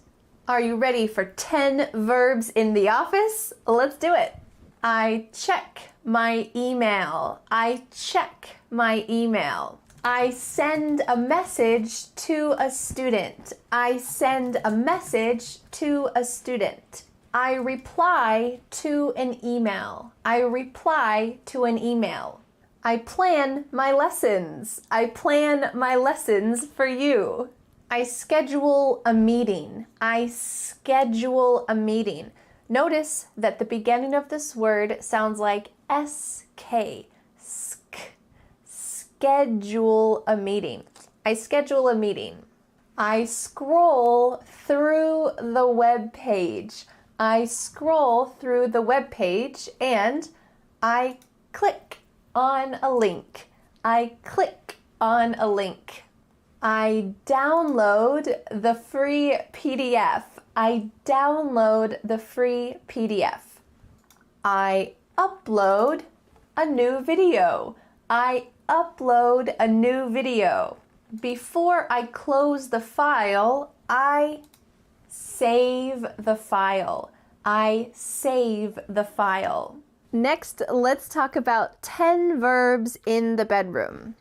Are you ready for 10 verbs in the office? Let's do it. I check my email. I check my email. I send a message to a student. I send a message to a student. I reply to an email. I reply to an email. I plan my lessons. I plan my lessons for you. I schedule a meeting. I schedule a meeting. Notice that the beginning of this word sounds like SK. Schedule a meeting. I schedule a meeting. I scroll through the web page. I scroll through the web page and I click on a link. I click on a link. I download the free PDF. I download the free PDF. I upload a new video. I upload a new video. Before I close the file, I save the file. I save the file. Next, let's talk about 10 verbs in the bedroom.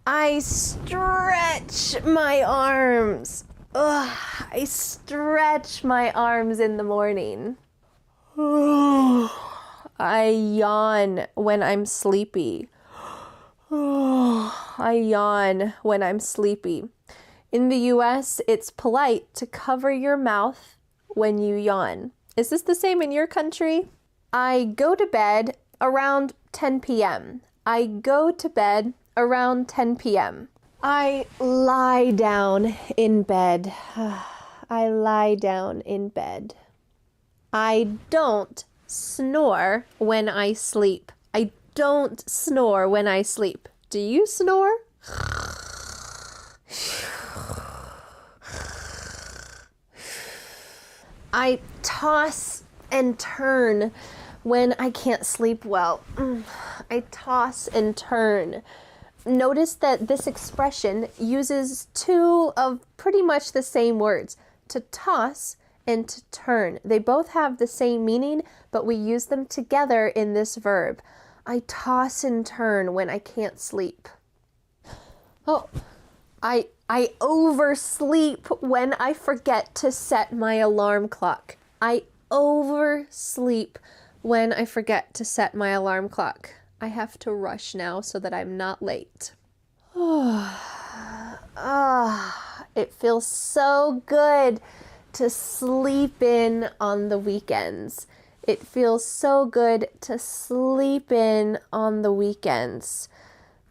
I stretch my arms. Ugh, I stretch my arms in the morning. I yawn when I'm sleepy. I yawn when I'm sleepy. In the US, it's polite to cover your mouth when you yawn. Is this the same in your country? I go to bed around 10 p.m. I go to bed around 10 p.m. I lie down in bed. I lie down in bed. I don't snore when I sleep. I don't snore when I sleep. Do you snore? I toss and turn when I can't sleep well. I toss and turn. Notice that this expression uses two of pretty much the same words, to toss and to turn. They both have the same meaning, but we use them together in this verb. I toss and turn when I can't sleep. Oh, I oversleep when I forget to set my alarm clock. I oversleep when I forget to set my alarm clock. I have to rush now so that I'm not late. It feels so good to sleep in on the weekends. It feels so good to sleep in on the weekends.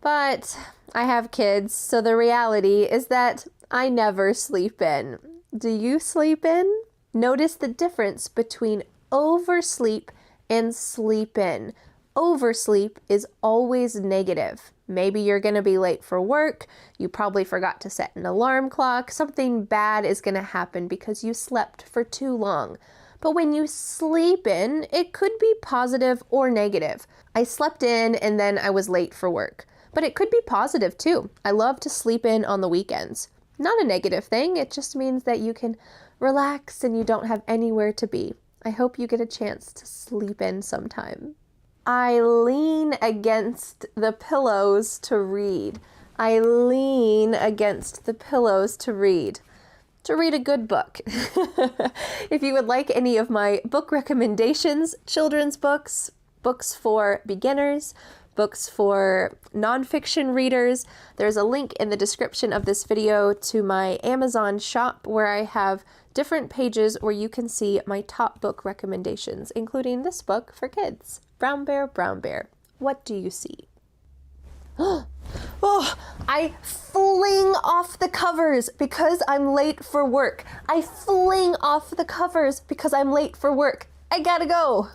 But I have kids, so the reality is that I never sleep in. Do you sleep in? Notice the difference between oversleep and sleep in. Oversleep is always negative. Maybe you're going to be late for work, you probably forgot to set an alarm clock, something bad is going to happen because you slept for too long. But when you sleep in, it could be positive or negative. I slept in and then I was late for work. But it could be positive too. I love to sleep in on the weekends. Not a negative thing, it just means that you can relax and you don't have anywhere to be. I hope you get a chance to sleep in sometime. I lean against the pillows to read. I lean against the pillows to read. To read a good book. If you would like any of my book recommendations, children's books, books for beginners, books for nonfiction readers, there's a link in the description of this video to my Amazon shop where I have different pages where you can see my top book recommendations, including this book for kids, Brown Bear, Brown Bear. What do you see? I fling off the covers because I'm late for work. I fling off the covers because I'm late for work. I gotta go.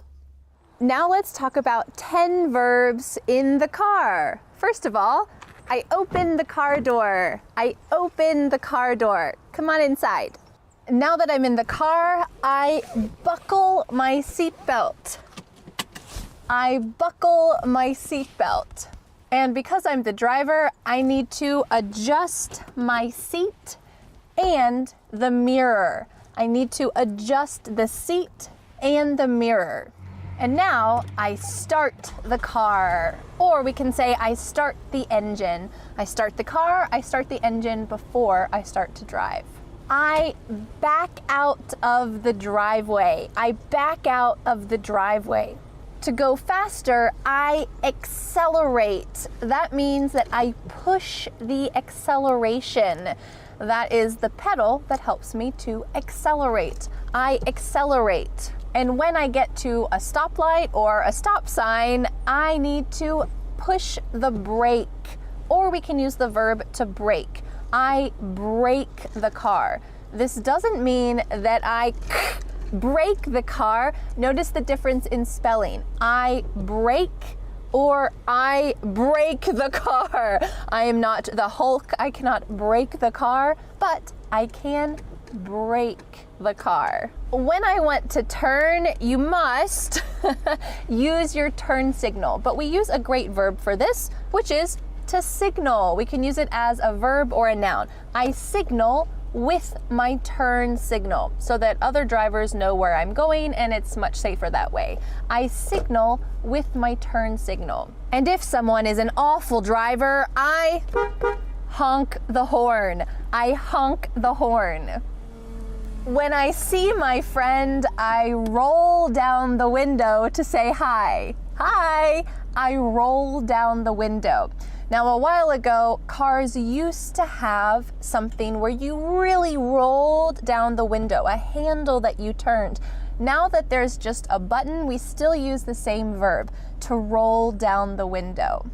Now let's talk about 10 verbs in the car. First of all, I open the car door. I open the car door. Come on inside. Now that I'm in the car, I buckle my seatbelt. I buckle my seatbelt. And because I'm the driver, I need to adjust my seat and the mirror. I need to adjust the seat and the mirror. And now I start the car, or we can say I start the engine. I start the car, I start the engine before I start to drive. I back out of the driveway. I back out of the driveway. To go faster, I accelerate. That means that I push the acceleration. That is the pedal that helps me to accelerate. I accelerate. And when I get to a stoplight or a stop sign, I need to push the brake. Or we can use the verb to brake. I brake the car. This doesn't mean that I brake the car. Notice the difference in spelling. I brake or I break the car. I am not the Hulk. I cannot break the car, but I can brake the car. When I want to turn, you must use your turn signal, but we use a great verb for this, which is to signal. We can use it as a verb or a noun. I signal with my turn signal so that other drivers know where I'm going, and it's much safer that way. I signal with my turn signal. And if someone is an awful driver, I honk the horn. I honk the horn. When I see my friend, I roll down the window to say hi. Hi! I roll down the window. Now, a while ago, cars used to have something where you really rolled down the window, a handle that you turned. Now that there's just a button, we still use the same verb, to roll down the window.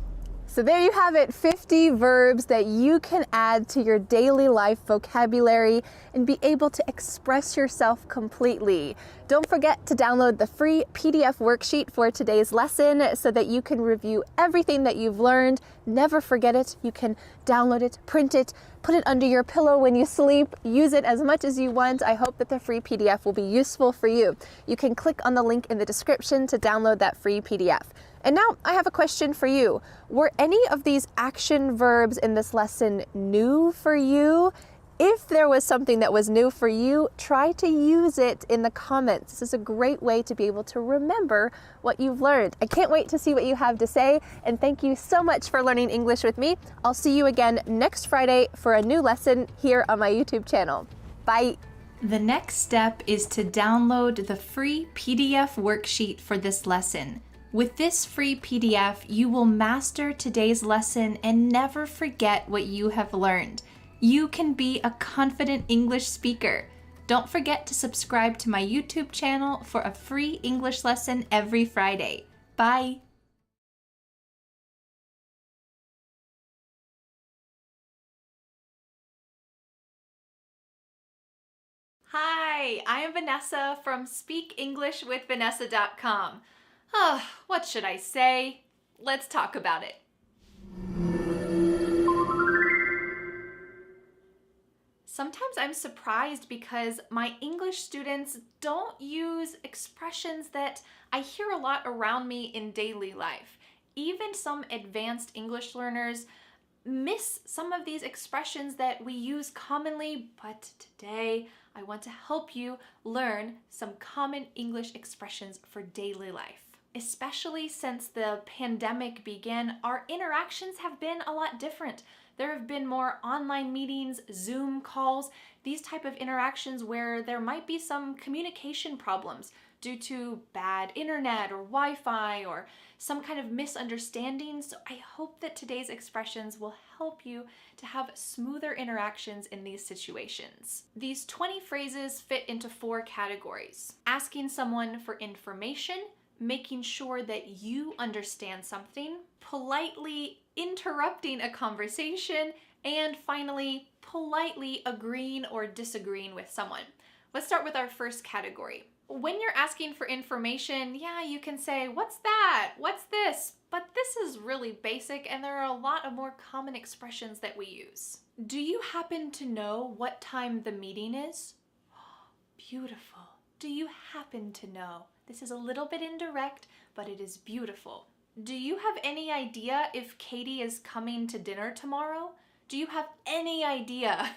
So there you have it, 50 verbs that you can add to your daily life vocabulary and be able to express yourself completely. Don't forget to download the free PDF worksheet for today's lesson so that you can review everything that you've learned. Never forget it. You can download it, print it, put it under your pillow when you sleep, use it as much as you want. I hope that the free PDF will be useful for you. You can click on the link in the description to download that free PDF. And now I have a question for you. Were any of these action verbs in this lesson new for you? If there was something that was new for you, try to use it in the comments. This is a great way to be able to remember what you've learned. I can't wait to see what you have to say, and thank you so much for learning English with me. I'll see you again next Friday for a new lesson here on my YouTube channel. Bye! The next step is to download the free PDF worksheet for this lesson. With this free PDF, you will master today's lesson and never forget what you have learned. You can be a confident English speaker. Don't forget to subscribe to my YouTube channel for a free English lesson every Friday. Bye! Hi, I am Vanessa from SpeakEnglishWithVanessa.com. What should I say? Let's talk about it. Sometimes I'm surprised because my English students don't use expressions that I hear a lot around me in daily life. Even some advanced English learners miss some of these expressions that we use commonly, but today I want to help you learn some common English expressions for daily life. Especially since the pandemic began, our interactions have been a lot different. There have been more online meetings, Zoom calls, these type of interactions where there might be some communication problems due to bad internet or Wi-Fi or some kind of misunderstanding. So I hope that today's expressions will help you to have smoother interactions in these situations. These 20 phrases fit into 4 categories: asking someone for information, making sure that you understand something, politely interrupting a conversation, and finally, politely agreeing or disagreeing with someone. Let's start with our first category. When you're asking for information, yeah, you can say, "What's that? What's this?" But this is really basic, and there are a lot of more common expressions that we use. Do you happen to know what time the meeting is? Beautiful. Do you happen to know? This is a little bit indirect, but it is beautiful. Do you have any idea if Katie is coming to dinner tomorrow? Do you have any idea?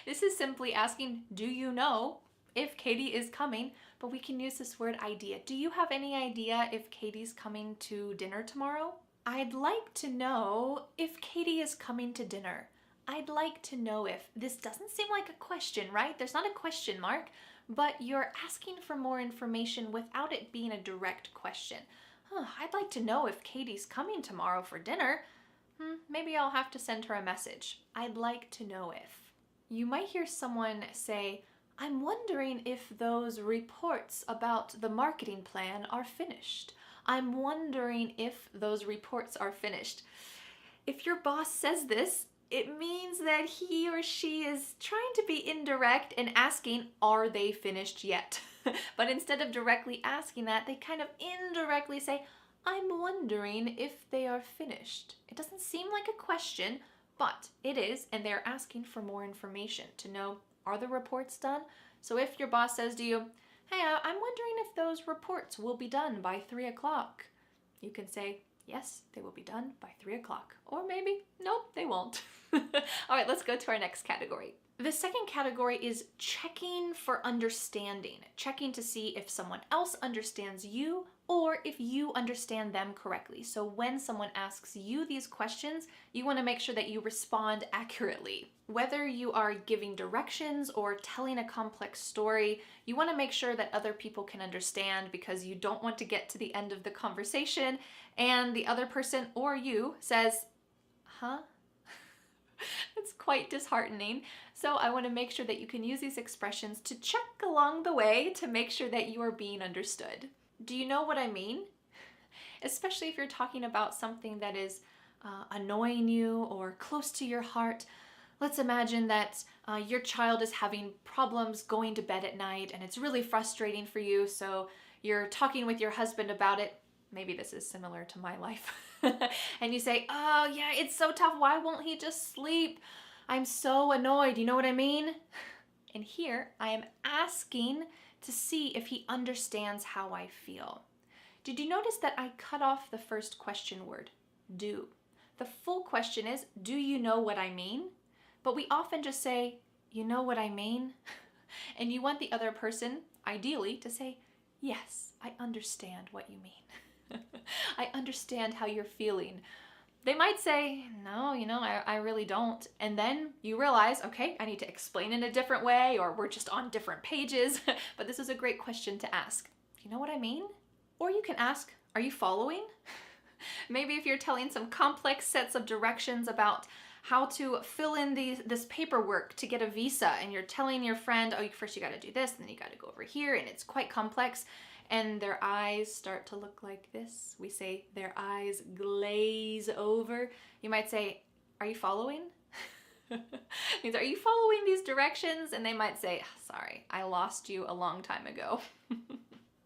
This is simply asking, do you know if Katie is coming? But we can use this word idea. Do you have any idea if Katie's coming to dinner tomorrow? I'd like to know if Katie is coming to dinner. I'd like to know if. This doesn't seem like a question, right? There's not a question mark, but you're asking for more information without it being a direct question. I'd like to know if Katie's coming tomorrow for dinner. Maybe I'll have to send her a message. I'd like to know if. You might hear someone say, I'm wondering if those reports about the marketing plan are finished. I'm wondering if those reports are finished. If your boss says this, it means that he or she is trying to be indirect and asking, are they finished yet? But instead of directly asking that, they kind of indirectly say, I'm wondering if they are finished. It doesn't seem like a question, but it is, and they're asking for more information to know, are the reports done? So if your boss says to you, hey, I'm wondering if those reports will be done by 3 o'clock, you can say, yes, they will be done by 3 o'clock. Or maybe, nope, they won't. All right, let's go to our next category. The second category is checking for understanding, checking to see if someone else understands you or if you understand them correctly. So when someone asks you these questions, you want to make sure that you respond accurately. Whether you are giving directions or telling a complex story, you want to make sure that other people can understand because you don't want to get to the end of the conversation and the other person or you says, huh? It's quite disheartening. So I want to make sure that you can use these expressions to check along the way to make sure that you are being understood. Do you know what I mean? Especially if you're talking about something that is annoying you or close to your heart. Let's imagine that your child is having problems going to bed at night and it's really frustrating for you, so you're talking with your husband about it. Maybe this is similar to my life. And you say, oh yeah, it's so tough. Why won't he just sleep? I'm so annoyed. You know what I mean? And here I am asking to see if he understands how I feel. Did you notice that I cut off the first question word, do? The full question is, do you know what I mean? But we often just say, you know what I mean? And you want the other person, ideally, to say, yes, I understand what you mean. I understand how you're feeling. They might say, no, I really don't. And then you realize, okay, I need to explain in a different way, or we're just on different pages. But this is a great question to ask. Do you know what I mean? Or you can ask, are you following? Maybe if you're telling some complex sets of directions about how to fill in this paperwork to get a visa, and you're telling your friend, oh, first you got to do this, and then you got to go over here, and it's quite complex. And their eyes start to look like this. We say their eyes glaze over. You might say, are you following? Means, are you following these directions? And they might say, sorry, I lost you a long time ago.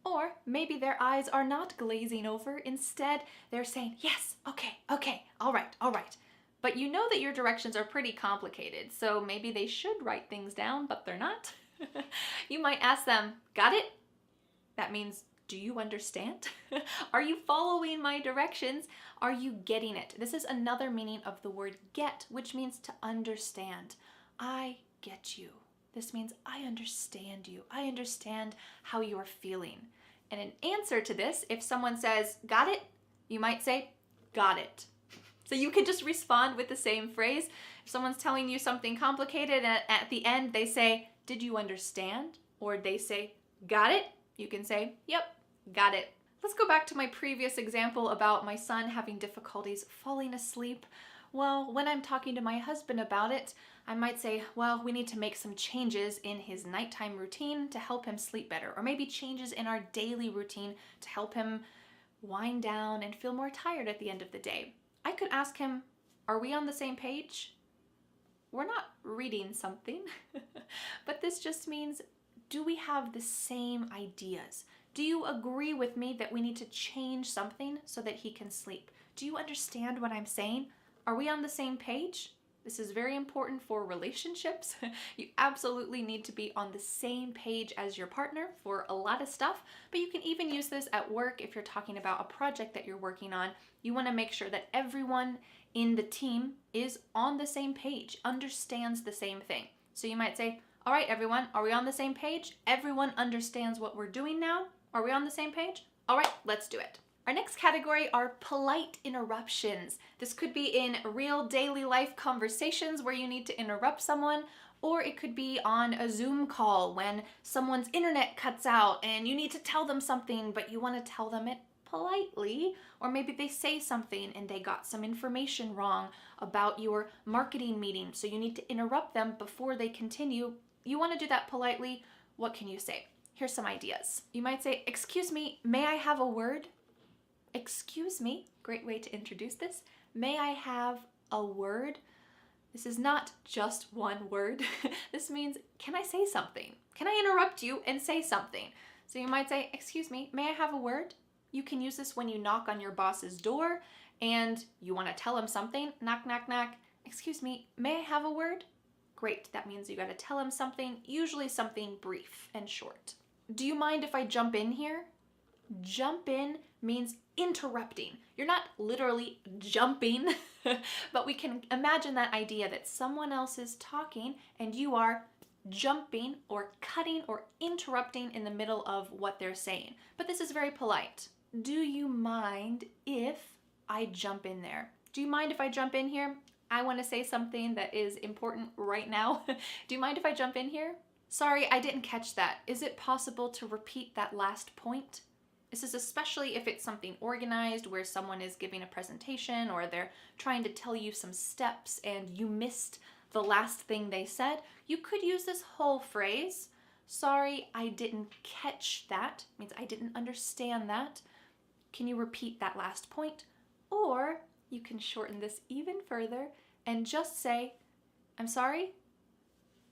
Or maybe their eyes are not glazing over. Instead, they're saying, yes, okay, all right. But you know that your directions are pretty complicated, so maybe they should write things down, but they're not. You might ask them, got it? That means, do you understand? Are you following my directions? Are you getting it? This is another meaning of the word get, which means to understand. I get you. This means I understand you. I understand how you are feeling. And in answer to this, if someone says, got it, you might say, got it. So you can just respond with the same phrase. If someone's telling you something complicated and at the end they say, did you understand? Or they say, got it? You can say, yep, got it. Let's go back to my previous example about my son having difficulties falling asleep. Well, when I'm talking to my husband about it, I might say, well, we need to make some changes in his nighttime routine to help him sleep better, or maybe changes in our daily routine to help him wind down and feel more tired at the end of the day. I could ask him, are we on the same page? We're not reading something, but this just means, do we have the same ideas? Do you agree with me that we need to change something so that he can sleep? Do you understand what I'm saying? Are we on the same page? This is very important for relationships. You absolutely need to be on the same page as your partner for a lot of stuff, but you can even use this at work if you're talking about a project that you're working on. You want to make sure that everyone in the team is on the same page, understands the same thing. So you might say, all right, everyone, are we on the same page? Everyone understands what we're doing now? Are we on the same page? All right, let's do it. Our next category are polite interruptions. This could be in real daily life conversations where you need to interrupt someone, or it could be on a Zoom call when someone's internet cuts out and you need to tell them something, but you want to tell them it politely, or maybe they say something and they got some information wrong about your marketing meeting, so you need to interrupt them before they continue. You want to do that politely. What can you say? Here's some ideas. You might say, "Excuse me, may I have a word?" Excuse me, great way to introduce this. May I have a word? This is not just one word. This means, can I say something? Can I interrupt you and say something? So you might say, "Excuse me, may I have a word?" You can use this when you knock on your boss's door and you want to tell him something. Knock, knock, knock. "Excuse me, may I have a word?" Great, that means you got to tell him something, usually something brief and short. "Do you mind if I jump in here?" Jump in means interrupting. You're not literally jumping, but we can imagine that idea that someone else is talking and you are jumping or cutting or interrupting in the middle of what they're saying. But this is very polite. Do you mind if I jump in there? Do you mind if I jump in here? I want to say something that is important right now. Do you mind if I jump in here? Sorry, I didn't catch that. Is it possible to repeat that last point? This is especially if it's something organized where someone is giving a presentation or they're trying to tell you some steps and you missed the last thing they said. You could use this whole phrase. Sorry, I didn't catch that. Means I didn't understand that. Can you repeat that last point? Or you can shorten this even further and just say, "I'm sorry."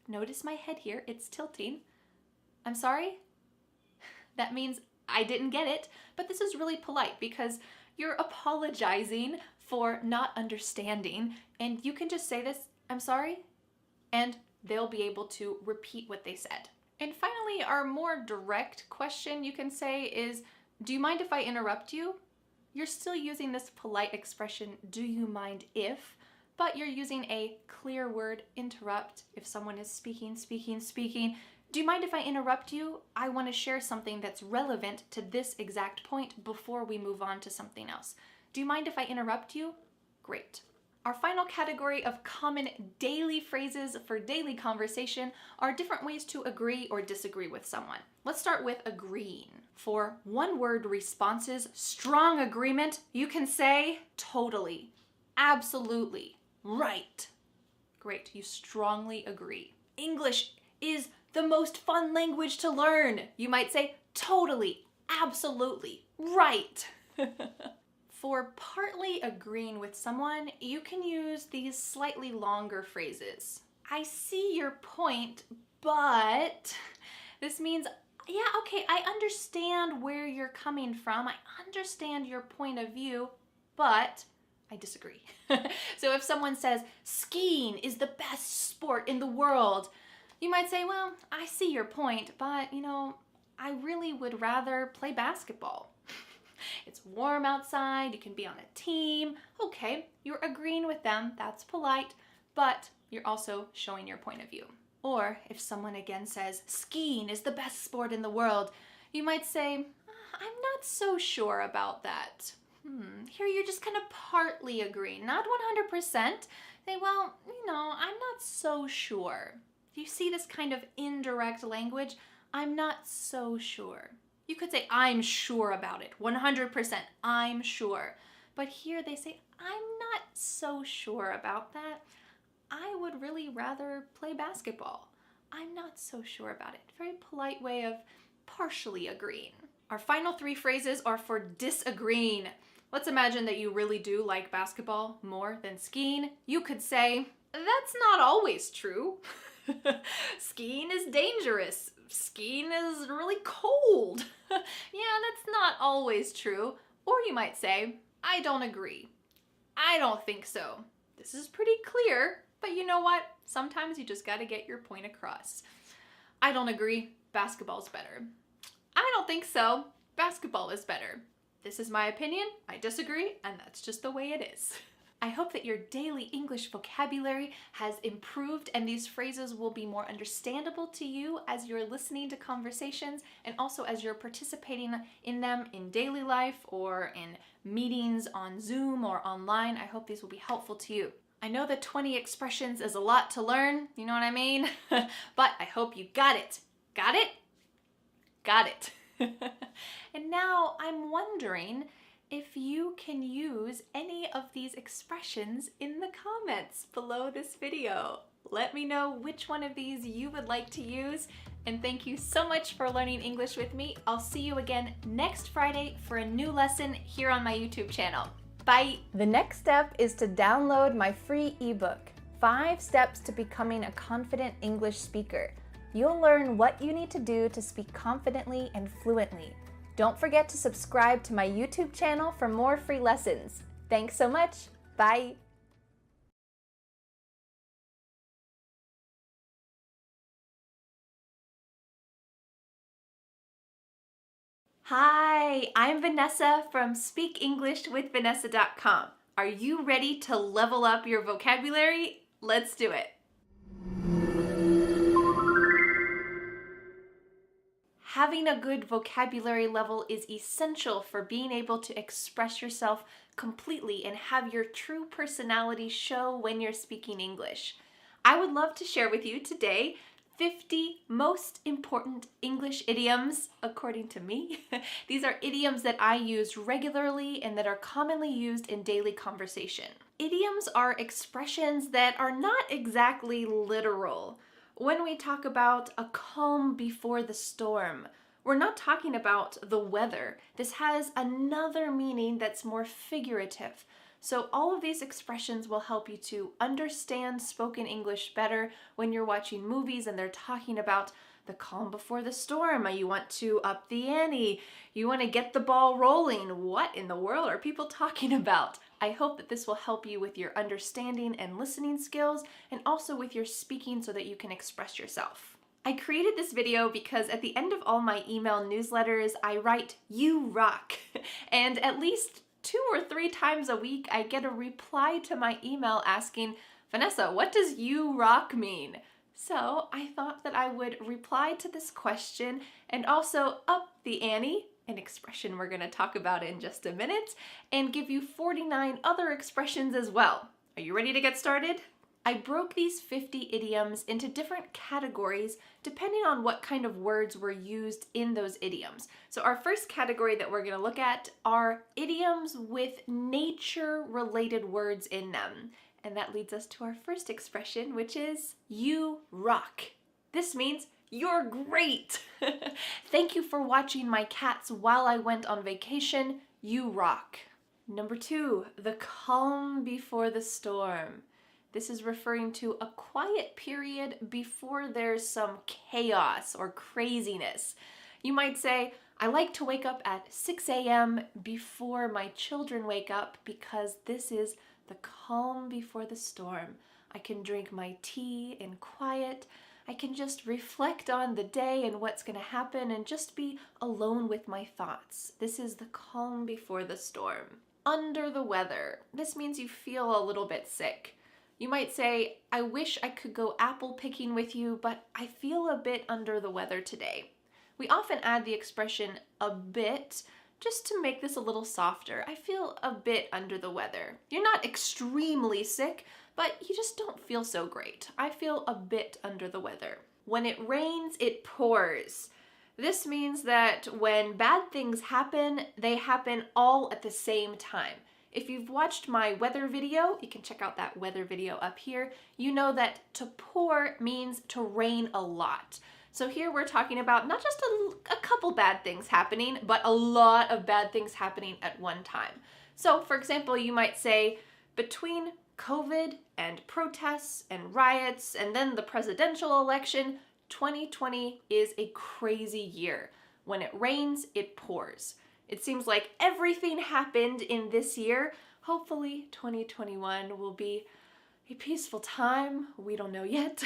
Notice my head here, it's tilting. "I'm sorry." That means I didn't get it, but this is really polite because you're apologizing for not understanding, and you can just say this, "I'm sorry," and they'll be able to repeat what they said. And finally, our more direct question you can say is, "Do you mind if I interrupt you?" You're still using this polite expression, "Do you mind if?" but you're using a clear word, interrupt. If someone is speaking, "Do you mind if I interrupt you? I want to share something that's relevant to this exact point before we move on to something else. Do you mind if I interrupt you?" Great. Our final category of common daily phrases for daily conversation are different ways to agree or disagree with someone. Let's start with agreeing. For one-word responses, strong agreement, you can say totally, absolutely, right. Great, you strongly agree. English is the most fun language to learn. You might say totally, absolutely, right. For partly agreeing with someone, you can use these slightly longer phrases. "I see your point, but..." This means, yeah, okay, I understand where you're coming from. I understand your point of view, but I disagree. So if someone says, "Skiing is the best sport in the world," you might say, "Well, I see your point, but, I really would rather play basketball. It's warm outside, you can be on a team." Okay, you're agreeing with them, that's polite, but you're also showing your point of view. Or if someone again says, "Skiing is the best sport in the world," you might say, "I'm not so sure about that." Here you're just kind of partly agreeing, not 100%. Say, "Well, I'm not so sure." You see this kind of indirect language? I'm not so sure. You could say, "I'm sure about it, 100%, I'm sure." But here they say, "I'm not so sure about that. I would really rather play basketball. I'm not so sure about it." Very polite way of partially agreeing. Our final three phrases are for disagreeing. Let's imagine that you really do like basketball more than skiing. You could say, "That's not always true." "Skiing is dangerous. Skiing is really cold." Yeah, that's not always true. Or you might say, "I don't agree. I don't think so. This is pretty clear, but you know what? Sometimes you just gotta get your point across. I don't agree. Basketball's better. I don't think so. Basketball is better. This is my opinion. I disagree, and that's just the way it is." I hope that your daily English vocabulary has improved and these phrases will be more understandable to you as you're listening to conversations and also as you're participating in them in daily life or in meetings on Zoom or online. I hope these will be helpful to you. I know that 20 expressions is a lot to learn, you know what I mean? But I hope you got it. Got it? Got it. And now I'm wondering if you can use any of these expressions in the comments below this video. Let me know which one of these you would like to use. And thank you so much for learning English with me. I'll see you again next Friday for a new lesson here on my YouTube channel. Bye! The next step is to download my free ebook, 5 Steps to Becoming a Confident English Speaker. You'll learn what you need to do to speak confidently and fluently. Don't forget to subscribe to my YouTube channel for more free lessons. Thanks so much. Bye. Hi, I'm Vanessa from SpeakEnglishWithVanessa.com. Are you ready to level up your vocabulary? Let's do it. Having a good vocabulary level is essential for being able to express yourself completely and have your true personality show when you're speaking English. I would love to share with you today 50 most important English idioms, according to me. These are idioms that I use regularly and that are commonly used in daily conversation. Idioms are expressions that are not exactly literal. When we talk about a calm before the storm, we're not talking about the weather. This has another meaning that's more figurative. So all of these expressions will help you to understand spoken English better when you're watching movies and they're talking about the calm before the storm. You want to up the ante. You want to get the ball rolling. What in the world are people talking about? I hope that this will help you with your understanding and listening skills and also with your speaking so that you can express yourself. I created this video because at the end of all my email newsletters, I write, "You rock." And at least 2 or 3 times a week, I get a reply to my email asking, "Vanessa, what does you rock mean?" So I thought that I would reply to this question and also up the ante, an expression we're going to talk about in just a minute, and give you 49 other expressions as well. Are you ready to get started? I broke these 50 idioms into different categories depending on what kind of words were used in those idioms. So our first category that we're going to look at are idioms with nature-related words in them. And that leads us to our first expression, which is you rock. This means you're great. Thank you for watching my cats while I went on vacation. You rock. Number 2, the calm before the storm. This is referring to a quiet period before there's some chaos or craziness. You might say, I like to wake up at 6 a.m. before my children wake up because this is the calm before the storm. I can drink my tea in quiet. I can just reflect on the day and what's going to happen and just be alone with my thoughts. This is the calm before the storm. Under the weather. This means you feel a little bit sick. You might say, I wish I could go apple picking with you, but I feel a bit under the weather today. We often add the expression a bit just to make this a little softer. I feel a bit under the weather. You're not extremely sick, but you just don't feel so great. I feel a bit under the weather. When it rains, it pours. This means that when bad things happen, they happen all at the same time. If you've watched my weather video, you can check out that weather video up here, you know that to pour means to rain a lot. So here we're talking about not just a couple bad things happening, but a lot of bad things happening at one time. So for example, you might say, between COVID and protests and riots and then the presidential election, 2020 is a crazy year. When it rains, it pours. It seems like everything happened in this year. Hopefully 2021 will be a peaceful time. We don't know yet.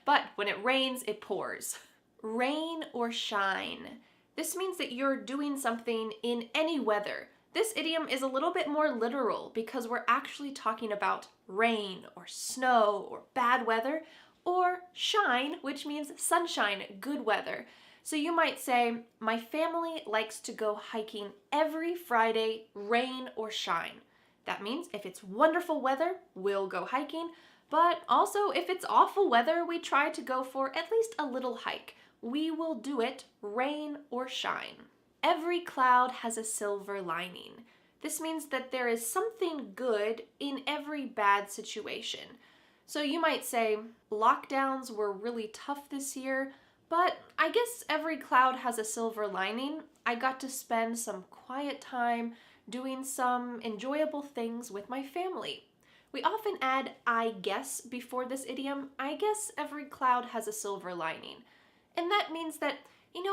But when it rains, it pours. Rain or shine. This means that you're doing something in any weather. This idiom is a little bit more literal because we're actually talking about rain or snow or bad weather, or shine, which means sunshine, good weather. So you might say, my family likes to go hiking every Friday, rain or shine. That means if it's wonderful weather, we'll go hiking, but also if it's awful weather, we try to go for at least a little hike. We will do it rain or shine. Every cloud has a silver lining. This means that there is something good in every bad situation. So you might say, lockdowns were really tough this year, but I guess every cloud has a silver lining. I got to spend some quiet time doing some enjoyable things with my family. We often add I guess before this idiom. I guess every cloud has a silver lining. And that means that,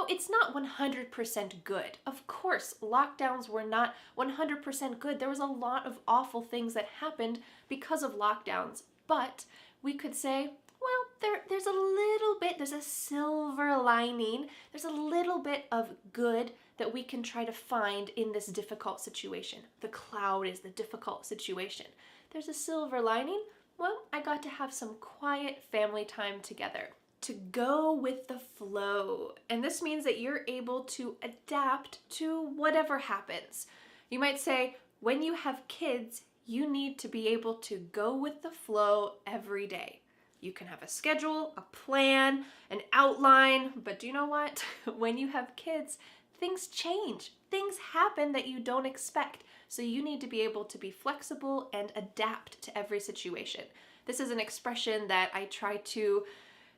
it's not 100% good. Of course, lockdowns were not 100% good. There was a lot of awful things that happened because of lockdowns. But we could say, well, there's a silver lining. There's a little bit of good that we can try to find in this difficult situation. The cloud is the difficult situation. There's a silver lining. Well, I got to have some quiet family time together. To go with the flow. And this means that you're able to adapt to whatever happens. You might say, when you have kids, you need to be able to go with the flow every day. You can have a schedule, a plan, an outline, but do you know what? When you have kids, things change. Things happen that you don't expect. So you need to be able to be flexible and adapt to every situation. This is an expression that I try to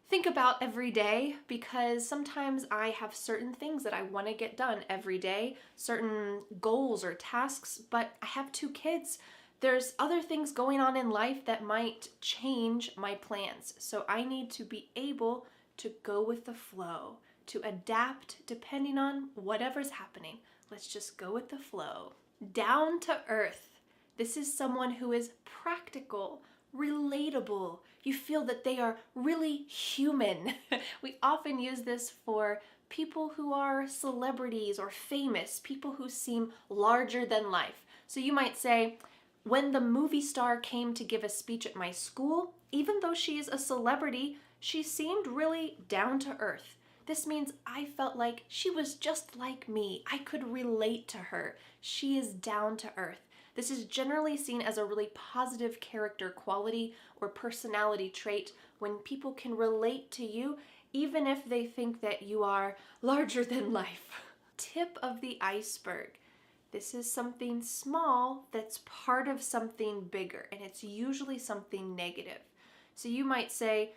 think about every day because sometimes I have certain things that I want to get done every day, certain goals or tasks, but I have 2 kids. There's other things going on in life that might change my plans. So I need to be able to go with the flow, to adapt depending on whatever's happening. Let's just go with the flow. Down to earth. This is someone who is practical, relatable. You feel that they are really human. We often use this for people who are celebrities or famous, people who seem larger than life. So you might say, when the movie star came to give a speech at my school, even though she is a celebrity, she seemed really down to earth. This means I felt like she was just like me. I could relate to her. She is down to earth. This is generally seen as a really positive character quality or personality trait when people can relate to you, even if they think that you are larger than life. Tip of the iceberg. This is something small that's part of something bigger, and it's usually something negative. So you might say,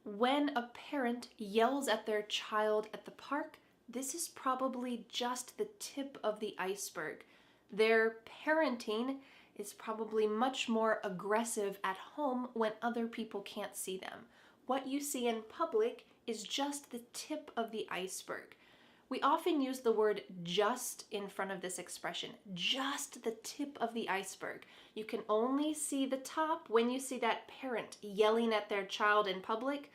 when a parent yells at their child at the park, this is probably just the tip of the iceberg. Their parenting is probably much more aggressive at home when other people can't see them. What you see in public is just the tip of the iceberg. We often use the word just in front of this expression, just the tip of the iceberg. You can only see the top when you see that parent yelling at their child in public.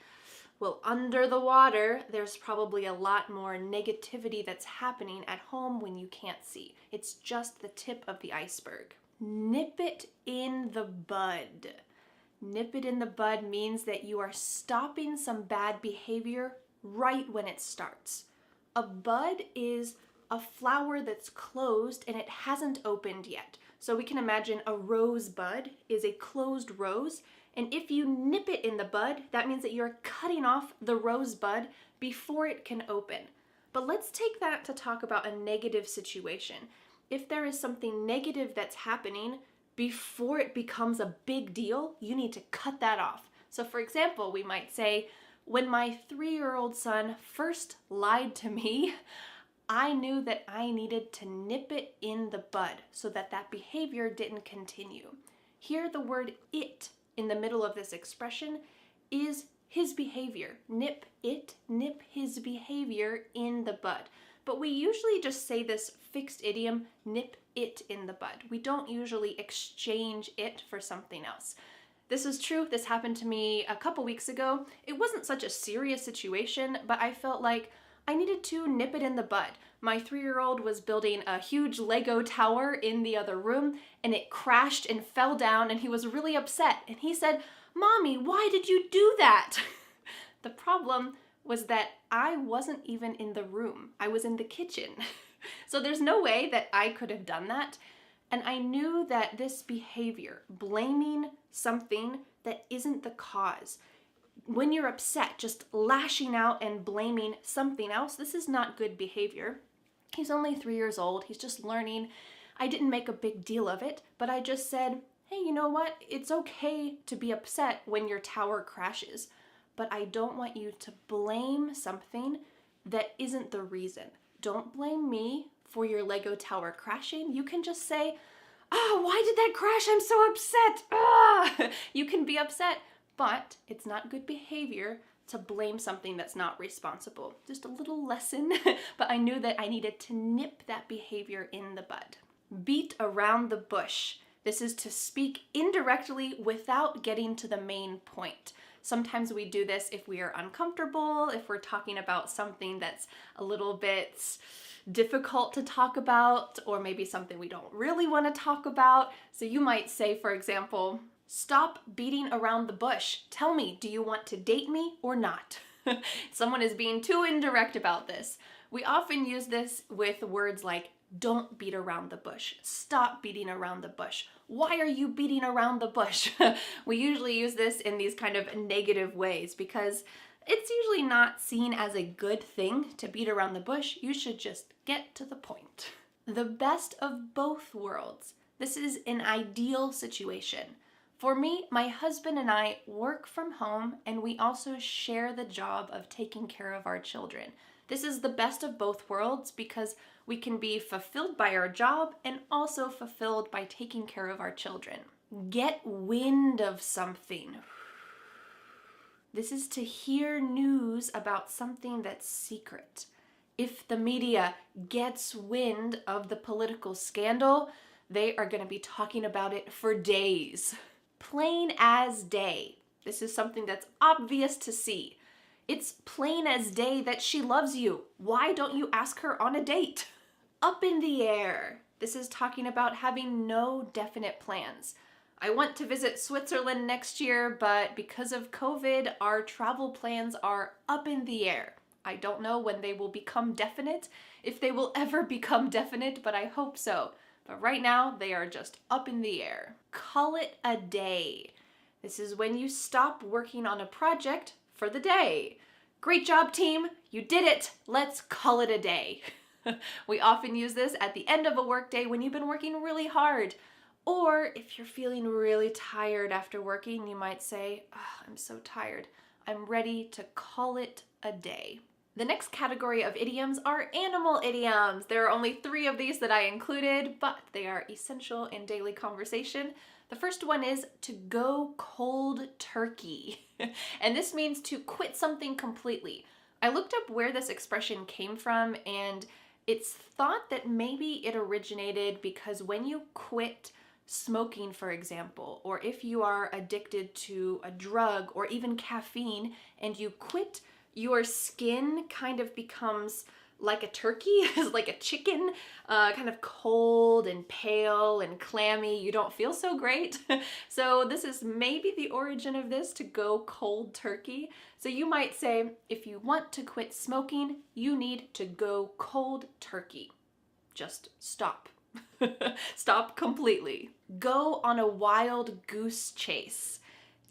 Well, under the water, there's probably a lot more negativity that's happening at home when you can't see. It's just the tip of the iceberg. Nip it in the bud. Nip it in the bud means that you are stopping some bad behavior right when it starts. A bud is a flower that's closed and it hasn't opened yet. So we can imagine a rose bud is a closed rose, and if you nip it in the bud, that means that you're cutting off the rose bud before it can open. But let's take that to talk about a negative situation. If there is something negative that's happening, before it becomes a big deal, you need to cut that off. So for example, we might say, when my 3-year-old son first lied to me, I knew that I needed to nip it in the bud so that that behavior didn't continue. Here, the word it in the middle of this expression is his behavior. Nip it, nip his behavior in the bud. But we usually just say this fixed idiom, nip it in the bud. We don't usually exchange it for something else. This is true. This happened to me a couple weeks ago. It wasn't such a serious situation, but I felt like I needed to nip it in the bud. My 3-year-old was building a huge Lego tower in the other room, and it crashed and fell down, and he was really upset. And he said, "Mommy, why did you do that?" The problem was that I wasn't even in the room. I was in the kitchen. So there's no way that I could have done that. And I knew that this behavior, blaming something that isn't the cause, when you're upset, just lashing out and blaming something else, this is not good behavior. He's only 3 years old. He's just learning. I didn't make a big deal of it, but I just said, hey, you know what? It's okay to be upset when your tower crashes, but I don't want you to blame something that isn't the reason. Don't blame me for your Lego tower crashing. You can just say, why did that crash? I'm so upset. You can be upset, but it's not good behavior to blame something that's not responsible. Just a little lesson, but I knew that I needed to nip that behavior in the bud. Beat around the bush. This is to speak indirectly without getting to the main point. Sometimes we do this if we are uncomfortable, if we're talking about something that's a little bit difficult to talk about, or maybe something we don't really want to talk about. So you might say, for example, stop beating around the bush. Tell me, do you want to date me or not? Someone is being too indirect about this. We often use this with words like, don't beat around the bush. Stop beating around the bush. Why are you beating around the bush? We usually use this in these kind of negative ways because it's usually not seen as a good thing to beat around the bush. You should just get to the point. The best of both worlds. This is an ideal situation. For me, my husband and I work from home, and we also share the job of taking care of our children. This is the best of both worlds because we can be fulfilled by our job and also fulfilled by taking care of our children. Get wind of something. This is to hear news about something that's secret. If the media gets wind of the political scandal, they are going to be talking about it for days. Plain as day. This is something that's obvious to see. It's plain as day that she loves you. Why don't you ask her on a date? Up in the air. This is talking about having no definite plans. I want to visit Switzerland next year, but because of COVID, our travel plans are up in the air. I don't know when they will become definite, if they will ever become definite, but I hope so. But right now, they are just up in the air. Call it a day. This is when you stop working on a project for the day. Great job, team. You did it. Let's call it a day. We often use this at the end of a workday when you've been working really hard. Or if you're feeling really tired after working, you might say, I'm so tired. I'm ready to call it a day. The next category of idioms are animal idioms. There are only 3 of these that I included, but they are essential in daily conversation. The first one is to go cold turkey. And this means to quit something completely. I looked up where this expression came from, and it's thought that maybe it originated because when you quit smoking, for example, or if you are addicted to a drug or even caffeine and you quit, your skin kind of becomes like a turkey, like a chicken, kind of cold and pale and clammy. You don't feel so great. So this is maybe the origin of this, to go cold turkey. So you might say, if you want to quit smoking, you need to go cold turkey. Just stop. Stop completely. Go on a wild goose chase.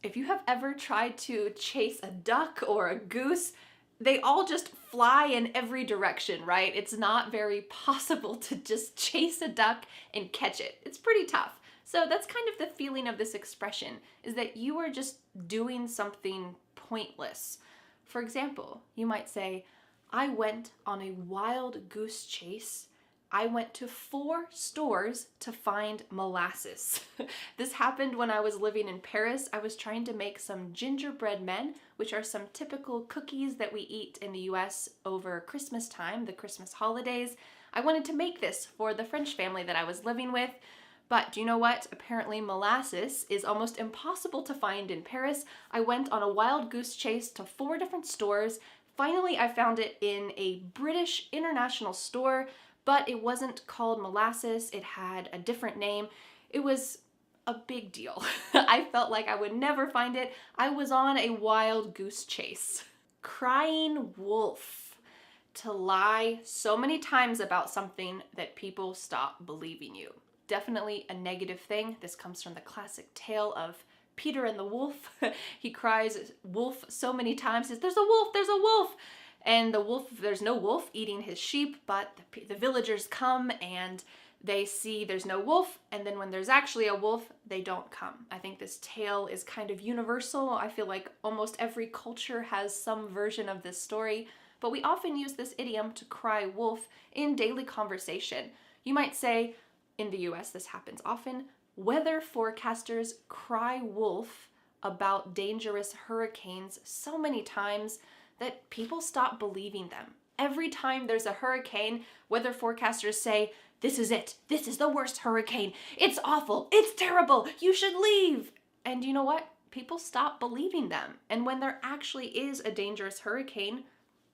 If you have ever tried to chase a duck or a goose, they all just fly in every direction, right? It's not very possible to just chase a duck and catch it. It's pretty tough. So that's kind of the feeling of this expression, is that you are just doing something pointless. For example, you might say, I went on a wild goose chase. I went to 4 stores to find molasses. This happened when I was living in Paris. I was trying to make some gingerbread men, which are some typical cookies that we eat in the US over Christmas time, the Christmas holidays. I wanted to make this for the French family that I was living with. But do you know what? Apparently molasses is almost impossible to find in Paris. I went on a wild goose chase to 4 different stores, Finally, I found it in a British international store, but it wasn't called molasses. It had a different name. It was a big deal. I felt like I would never find it. I was on a wild goose chase. Crying wolf. To lie so many times about something that people stop believing you. Definitely a negative thing. This comes from the classic tale of Peter and the wolf. He cries wolf so many times, says, "There's a wolf, there's a wolf." And the wolf, there's no wolf eating his sheep, but the villagers come and they see there's no wolf, and then when there's actually a wolf, they don't come. I think this tale is kind of universal. I feel like almost every culture has some version of this story, but we often use this idiom to cry wolf in daily conversation. You might say, in the US this happens often, weather forecasters cry wolf about dangerous hurricanes so many times that people stop believing them. Every time there's a hurricane, weather forecasters say, "This is it. This is the worst hurricane. It's awful. It's terrible. You should leave." And you know what? People stop believing them. And when there actually is a dangerous hurricane,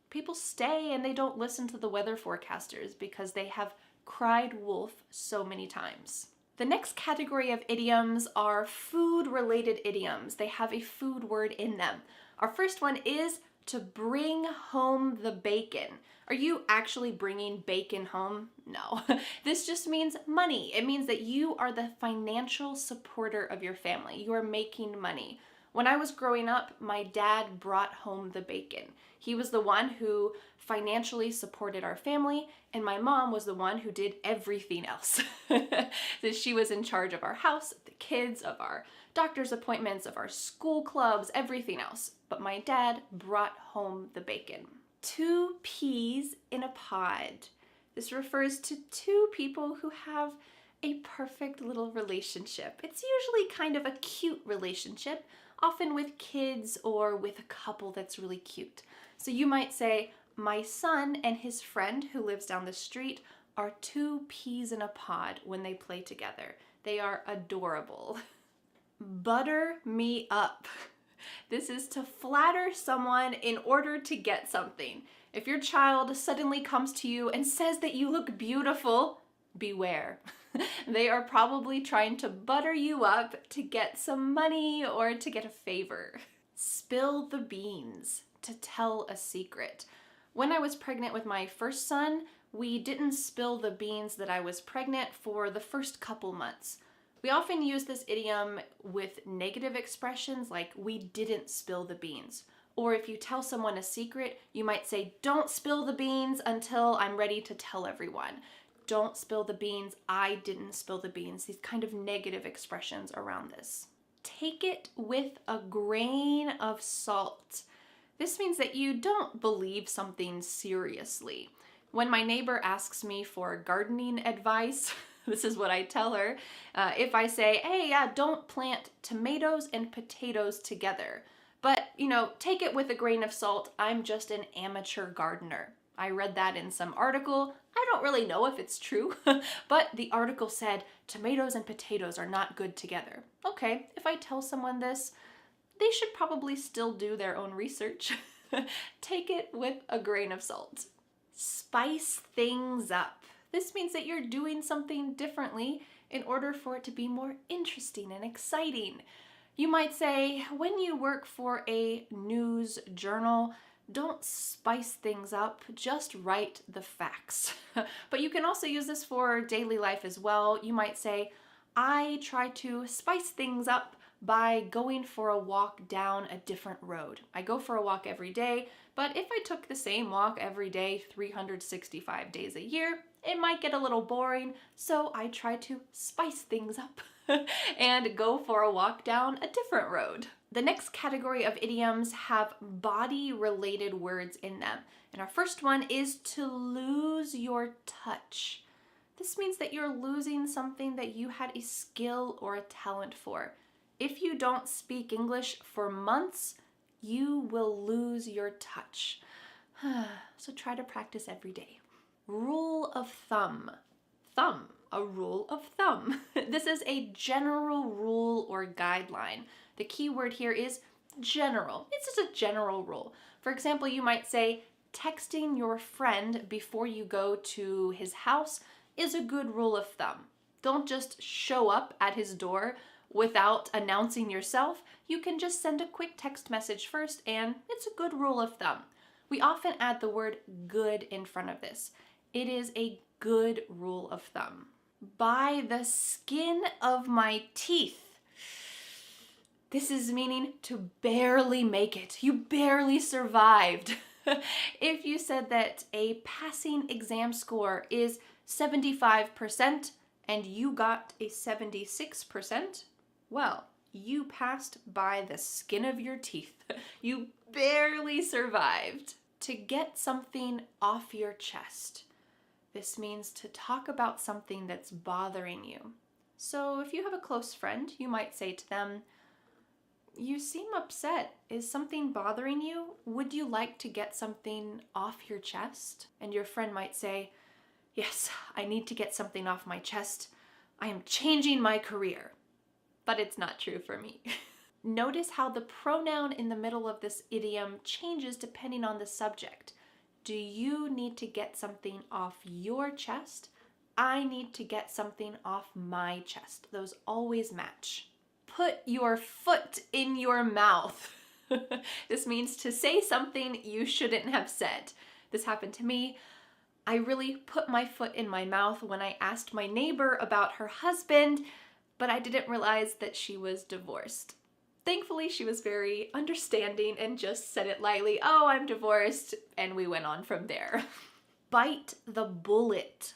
people stay and they don't listen to the weather forecasters because they have cried wolf so many times. The next category of idioms are food-related idioms. They have a food word in them. Our first one is to bring home the bacon. Are you actually bringing bacon home? No. This just means money. It means that you are the financial supporter of your family. You are making money. When I was growing up, my dad brought home the bacon. He was the one who financially supported our family, and my mom was the one who did everything else. So she was in charge of our house, the kids, of our doctor's appointments, of our school clubs, everything else. But my dad brought home the bacon. 2 peas in a pod. This refers to 2 people who have a perfect little relationship. It's usually kind of a cute relationship, often with kids or with a couple that's really cute. So you might say, my son and his friend who lives down the street are 2 peas in a pod when they play together. They are adorable. Butter me up. This is to flatter someone in order to get something. If your child suddenly comes to you and says that you look beautiful, beware. They are probably trying to butter you up to get some money or to get a favor. Spill the beans. To tell a secret. When I was pregnant with my first son, we didn't spill the beans that I was pregnant for the first couple months. We often use this idiom with negative expressions like we didn't spill the beans. Or if you tell someone a secret, you might say, don't spill the beans until I'm ready to tell everyone. Don't spill the beans, I didn't spill the beans. These kind of negative expressions around this. Take it with a grain of salt. This means that you don't believe something seriously. When my neighbor asks me for gardening advice, this is what I tell her. If I say, hey, don't plant tomatoes and potatoes together. But, take it with a grain of salt. I'm just an amateur gardener. I read that in some article. I don't really know if it's true, but the article said tomatoes and potatoes are not good together. Okay, if I tell someone this, they should probably still do their own research. Take it with a grain of salt. Spice things up. This means that you're doing something differently in order for it to be more interesting and exciting. You might say, when you work for a news journal, don't spice things up, just write the facts. But you can also use this for daily life as well. You might say, I try to spice things up by going for a walk down a different road. I go for a walk every day, but if I took the same walk every day, 365 days a year, it might get a little boring, so I try to spice things up and go for a walk down a different road. The next category of idioms have body-related words in them, and our first one is to lose your touch. This means that you're losing something that you had a skill or a talent for. If you don't speak English for months, you will lose your touch. So try to practice every day. Rule of thumb. Thumb, a rule of thumb. This is a general rule or guideline. The key word here is general. It's just a general rule. For example, you might say, texting your friend before you go to his house is a good rule of thumb. Don't just show up at his door without announcing yourself. You can just send a quick text message first, and it's a good rule of thumb. We often add the word good in front of this. It is a good rule of thumb. By the skin of my teeth. This is meaning to barely make it. You barely survived. If you said that a passing exam score is 75% and you got a 76%, well, you passed by the skin of your teeth. You barely survived. To get something off your chest. This means to talk about something that's bothering you. So if you have a close friend, you might say to them, "You seem upset. Is something bothering you? Would you like to get something off your chest?" And your friend might say, "Yes, I need to get something off my chest. I am changing my career." But it's not true for me. Notice how the pronoun in the middle of this idiom changes depending on the subject. Do you need to get something off your chest? I need to get something off my chest. Those always match. Put your foot in your mouth. This means to say something you shouldn't have said. This happened to me. I really put my foot in my mouth when I asked my neighbor about her husband, but I didn't realize that she was divorced. Thankfully, she was very understanding and just said it lightly, "Oh, I'm divorced," and we went on from there. Bite the bullet.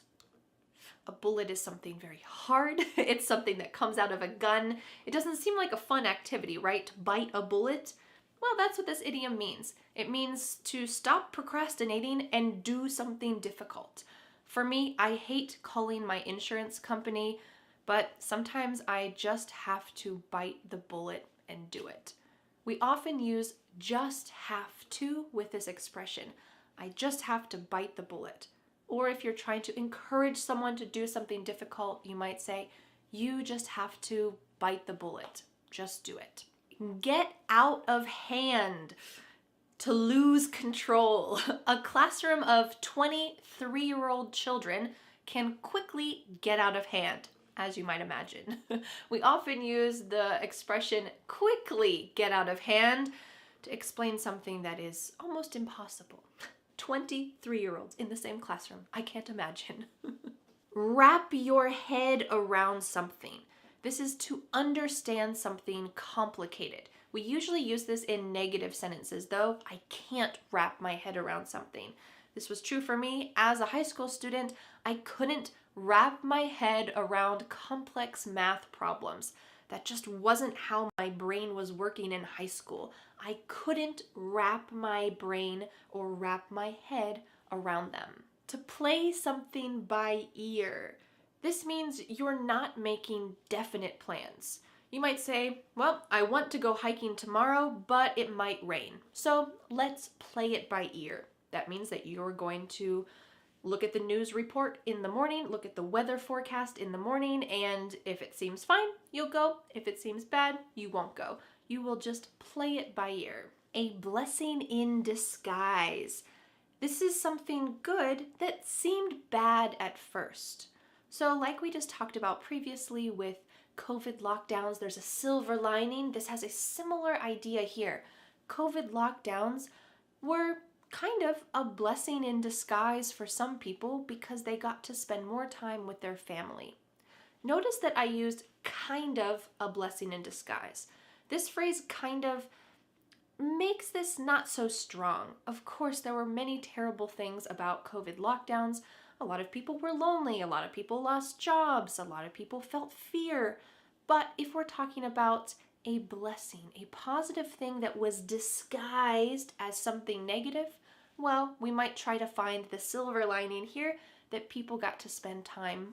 A bullet is something very hard. It's something that comes out of a gun. It doesn't seem like a fun activity, right? To bite a bullet. Well, that's what this idiom means. It means to stop procrastinating and do something difficult. For me, I hate calling my insurance company, but sometimes I just have to bite the bullet and do it. We often use just have to with this expression. I just have to bite the bullet. Or if you're trying to encourage someone to do something difficult, you might say, "You just have to bite the bullet. Just do it." Get out of hand. To lose control. A classroom of 23-year-old children can quickly get out of hand, as you might imagine. We often use the expression quickly get out of hand to explain something that is almost impossible. 23-year-olds in the same classroom. I can't imagine. Wrap your head around something. This is to understand something complicated. We usually use this in negative sentences, though. I can't wrap my head around something. This was true for me as a high school student. I couldn't wrap my head around complex math problems. That just wasn't how my brain was working in high school. I couldn't wrap my brain or wrap my head around them. To play something by ear. This means you're not making definite plans. You might say, "Well, I want to go hiking tomorrow, but it might rain. So let's play it by ear." That means that you're going to look at the news report in the morning, look at the weather forecast in the morning, and if it seems fine, you'll go. If it seems bad, you won't go. You will just play it by ear. A blessing in disguise. This is something good that seemed bad at first. So like we just talked about previously with COVID lockdowns, there's a silver lining. This has a similar idea here. COVID lockdowns were kind of a blessing in disguise for some people because they got to spend more time with their family. Notice that I used kind of a blessing in disguise. This phrase kind of makes this not so strong. Of course, there were many terrible things about COVID lockdowns. A lot of people were lonely, a lot of people lost jobs, a lot of people felt fear. But if we're talking about a blessing, a positive thing that was disguised as something negative, well, we might try to find the silver lining here that people got to spend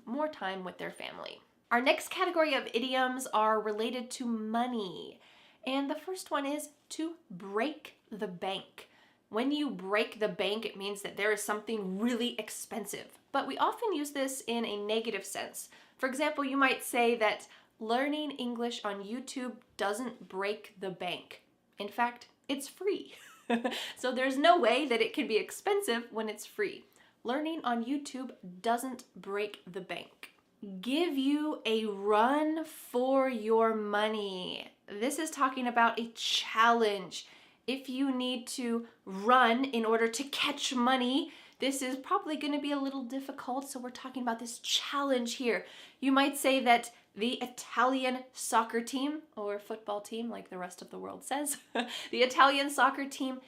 more time with their family. Our next category of idioms are related to money. And the first one is to break the bank. When you break the bank, it means that there is something really expensive. But we often use this in a negative sense. For example, you might say that learning English on YouTube doesn't break the bank. In fact, it's free. So there's no way that it can be expensive when it's free. Learning on YouTube doesn't break the bank. Give you a run for your money. This is talking about a challenge. If you need to run in order to catch money, this is probably going to be a little difficult, so we're talking about this challenge here. You might say that the Italian soccer team, or football team like the rest of the world says, the Italian soccer team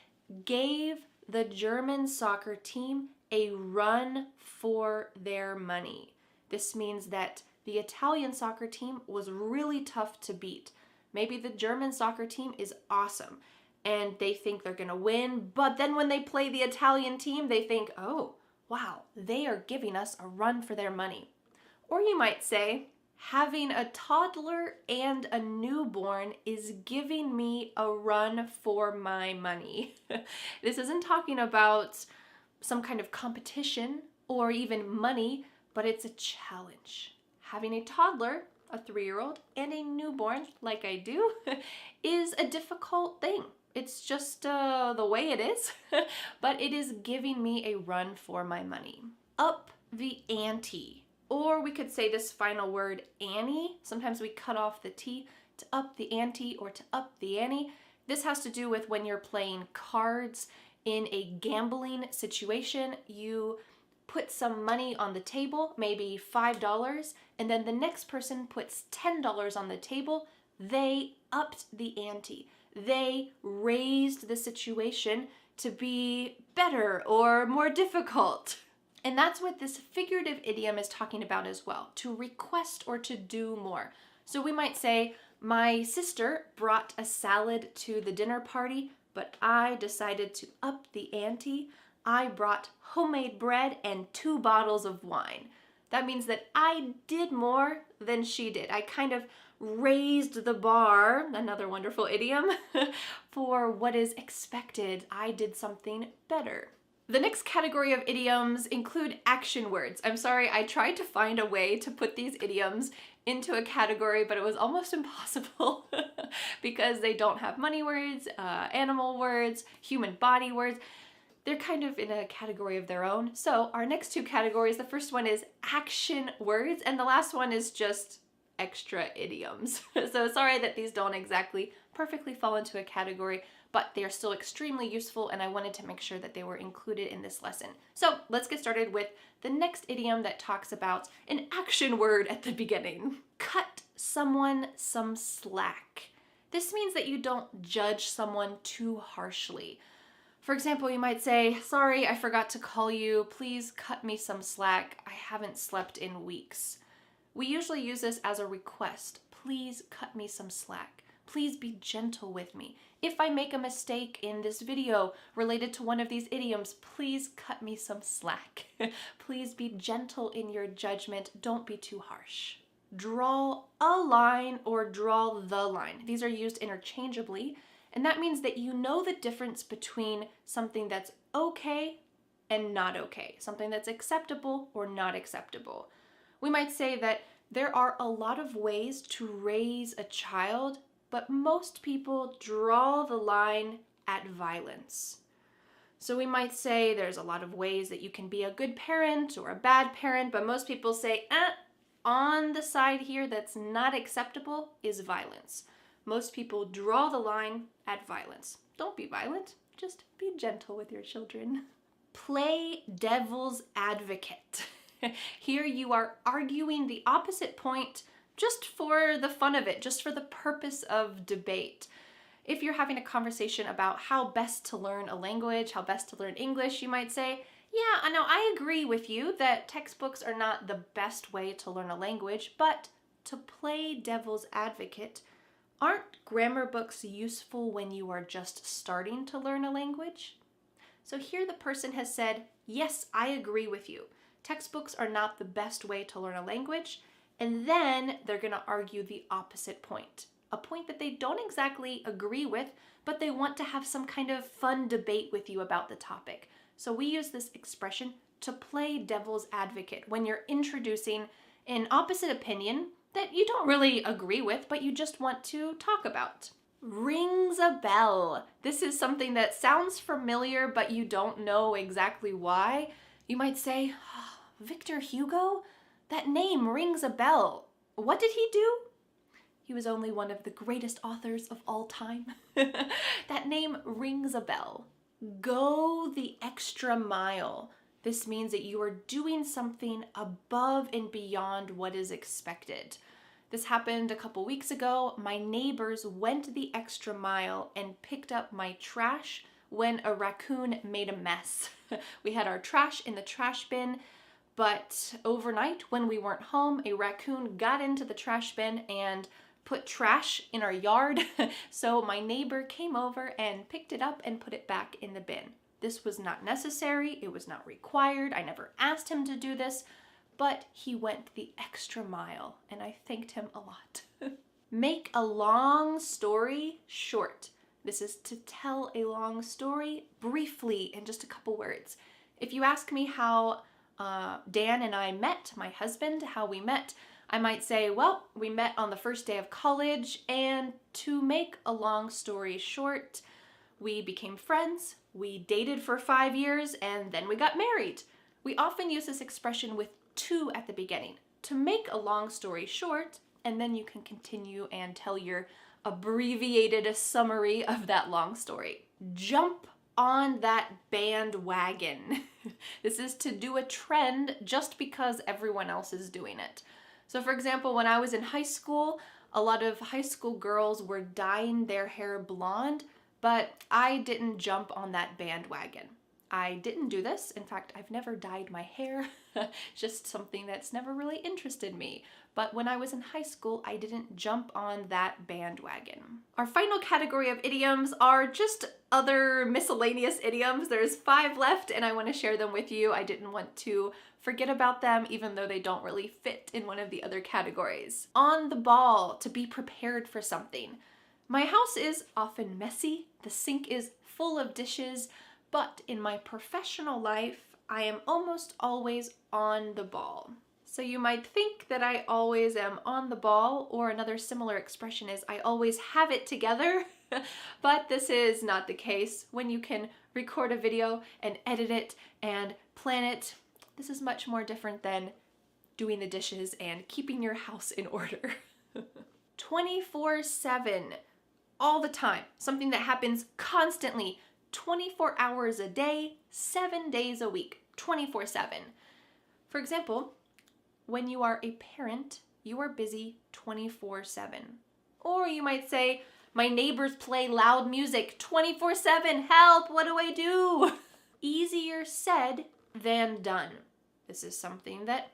gave the German soccer team a run for their money. This means that the Italian soccer team was really tough to beat. Maybe the German soccer team is awesome and they think they're gonna win, but then when they play the Italian team, they think, oh, wow, they are giving us a run for their money. Or you might say, having a toddler and a newborn is giving me a run for my money. This isn't talking about some kind of competition or even money, but it's a challenge. Having a toddler, a 3-year-old, and a newborn, like I do, is a difficult thing. It's just the way it is, but it is giving me a run for my money. Up the ante. Or we could say this final word, ante. Sometimes we cut off the T to up the ante or to up the ante. This has to do with when you're playing cards in a gambling situation. You put some money on the table, maybe $5, and then the next person puts $10 on the table. They upped the ante. They raised the situation to be better or more difficult. And that's what this figurative idiom is talking about as well, to request or to do more. So we might say, my sister brought a salad to the dinner party, but I decided to up the ante. I brought homemade bread and 2 bottles of wine. That means that I did more than she did. I kind of raised the bar, another wonderful idiom, for what is expected. I did something better. The next category of idioms include action words. I'm sorry, I tried to find a way to put these idioms into a category, but it was almost impossible because they don't have money words, animal words, human body words. They're kind of in a category of their own. So our next 2 categories, the first one is action words, and the last one is just extra idioms. So sorry that these don't exactly perfectly fall into a category, but they are still extremely useful, and I wanted to make sure that they were included in this lesson. So let's get started with the next idiom that talks about an action word at the beginning. Cut someone some slack. This means that you don't judge someone too harshly. For example, you might say, sorry, I forgot to call you. Please cut me some slack. I haven't slept in weeks. We usually use this as a request. Please cut me some slack. Please be gentle with me. If I make a mistake in this video related to one of these idioms, please cut me some slack. Please be gentle in your judgment. Don't be too harsh. Draw a line or draw the line. These are used interchangeably, and that means that you know the difference between something that's okay and not okay, something that's acceptable or not acceptable. We might say that there are a lot of ways to raise a child, but most people draw the line at violence. So we might say there's a lot of ways that you can be a good parent or a bad parent, but most people say, on the side here that's not acceptable is violence. Most people draw the line at violence. Don't be violent, just be gentle with your children. Play devil's advocate. Here you are arguing the opposite point just for the fun of it, just for the purpose of debate. If you're having a conversation about how best to learn a language, how best to learn English, you might say, yeah, I know, I agree with you that textbooks are not the best way to learn a language, but to play devil's advocate, aren't grammar books useful when you are just starting to learn a language? So here the person has said, yes, I agree with you. Textbooks are not the best way to learn a language, and then they're going to argue the opposite point, a point that they don't exactly agree with, but they want to have some kind of fun debate with you about the topic. So we use this expression to play devil's advocate when you're introducing an opposite opinion that you don't really agree with, but you just want to talk about. Rings a bell. This is something that sounds familiar, but you don't know exactly why. You might say, oh, Victor Hugo? That name rings a bell. What did he do? He was only one of the greatest authors of all time. That name rings a bell. Go the extra mile. This means that you are doing something above and beyond what is expected. This happened a couple weeks ago. My neighbors went the extra mile and picked up my trash when a raccoon made a mess. We had our trash in the trash bin, but overnight when we weren't home, a raccoon got into the trash bin and put trash in our yard. So my neighbor came over and picked it up and put it back in the bin. This was not necessary. It was not required. I never asked him to do this. But he went the extra mile, and I thanked him a lot. Make a long story short. This is to tell a long story briefly in just a couple words. If you ask me how Dan and I met, my husband, how we met, I might say, well, we met on the first day of college, and to make a long story short, we became friends, we dated for 5 years, and then we got married. We often use this expression with to at the beginning to make a long story short, and then you can continue and tell your abbreviated summary of that long story. Jump on that bandwagon. This is to do a trend just because everyone else is doing it. So for example, when I was in high school, a lot of high school girls were dyeing their hair blonde, but I didn't jump on that bandwagon. I didn't do this. In fact, I've never dyed my hair. Just something that's never really interested me. But when I was in high school, I didn't jump on that bandwagon. Our final category of idioms are just other miscellaneous idioms. There's 5 left, and I want to share them with you. I didn't want to forget about them, even though they don't really fit in one of the other categories. On the ball, to be prepared for something. My house is often messy. The sink is full of dishes. But in my professional life, I am almost always on the ball. So you might think that I always am on the ball, or another similar expression is I always have it together, but this is not the case. When you can record a video and edit it and plan it, this is much more different than doing the dishes and keeping your house in order. 24/7, all the time, something that happens constantly. 24 hours a day, 7 days a week, 24/7. For example, when you are a parent, you are busy 24/7. Or you might say, my neighbors play loud music 24/7, help, what do I do? Easier said than done. This is something that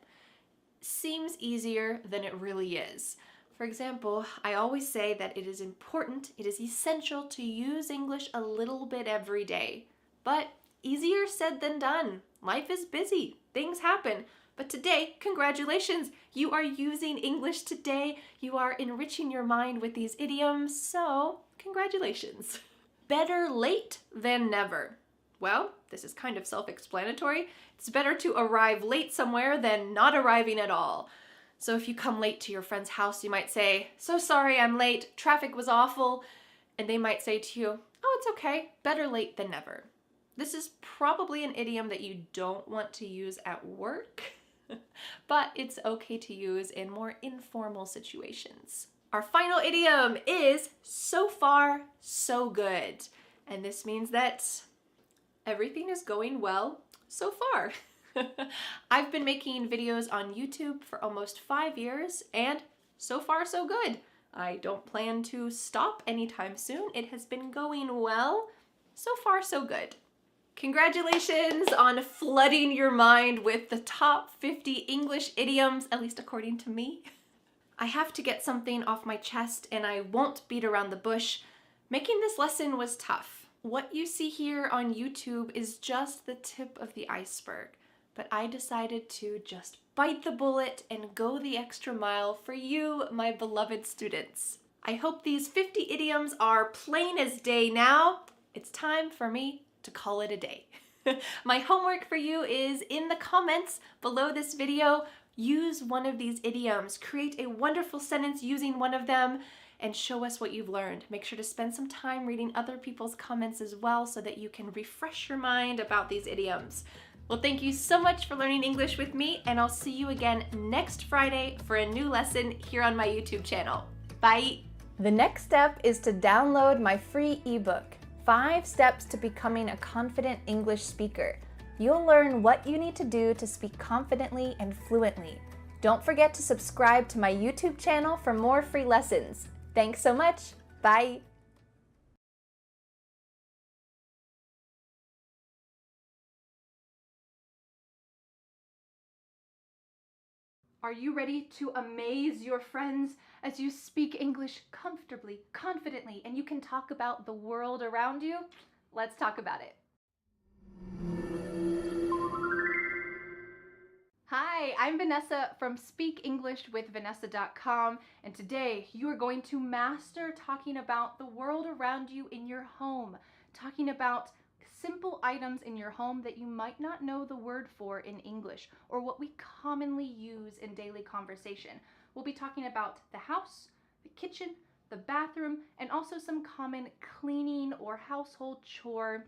seems easier than it really is. For example, I always say that it is important, it is essential to use English a little bit every day. But easier said than done. Life is busy, things happen. But today, congratulations, you are using English today. You are enriching your mind with these idioms, so congratulations. Better late than never. Well, this is kind of self-explanatory. It's better to arrive late somewhere than not arriving at all. So if you come late to your friend's house, you might say, so sorry I'm late, traffic was awful. And they might say to you, oh, it's okay, better late than never. This is probably an idiom that you don't want to use at work, but it's okay to use in more informal situations. Our final idiom is so far, so good. And this means that everything is going well so far. I've been making videos on YouTube for almost 5 years, and so far so good. I don't plan to stop anytime soon. It has been going well. So far so good. Congratulations on flooding your mind with the top 50 English idioms, at least according to me. I have to get something off my chest, and I won't beat around the bush. Making this lesson was tough. What you see here on YouTube is just the tip of the iceberg. But I decided to just bite the bullet and go the extra mile for you, my beloved students. I hope these 50 idioms are plain as day now. It's time for me to call it a day. My homework for you is in the comments below this video. Use one of these idioms. Create a wonderful sentence using one of them and show us what you've learned. Make sure to spend some time reading other people's comments as well so that you can refresh your mind about these idioms. Well, thank you so much for learning English with me, and I'll see you again next Friday for a new lesson here on my YouTube channel. Bye! The next step is to download my free ebook, 5 Steps to Becoming a Confident English Speaker. You'll learn what you need to do to speak confidently and fluently. Don't forget to subscribe to my YouTube channel for more free lessons. Thanks so much. Bye. Are you ready to amaze your friends as you speak English comfortably, confidently, and you can talk about the world around you? Let's talk about it. Hi, I'm Vanessa from SpeakEnglishWithVanessa.com, and today you are going to master talking about the world around you in your home, talking about simple items in your home that you might not know the word for in English, or what we commonly use in daily conversation. We'll be talking about the house, the kitchen, the bathroom, and also some common cleaning or household chore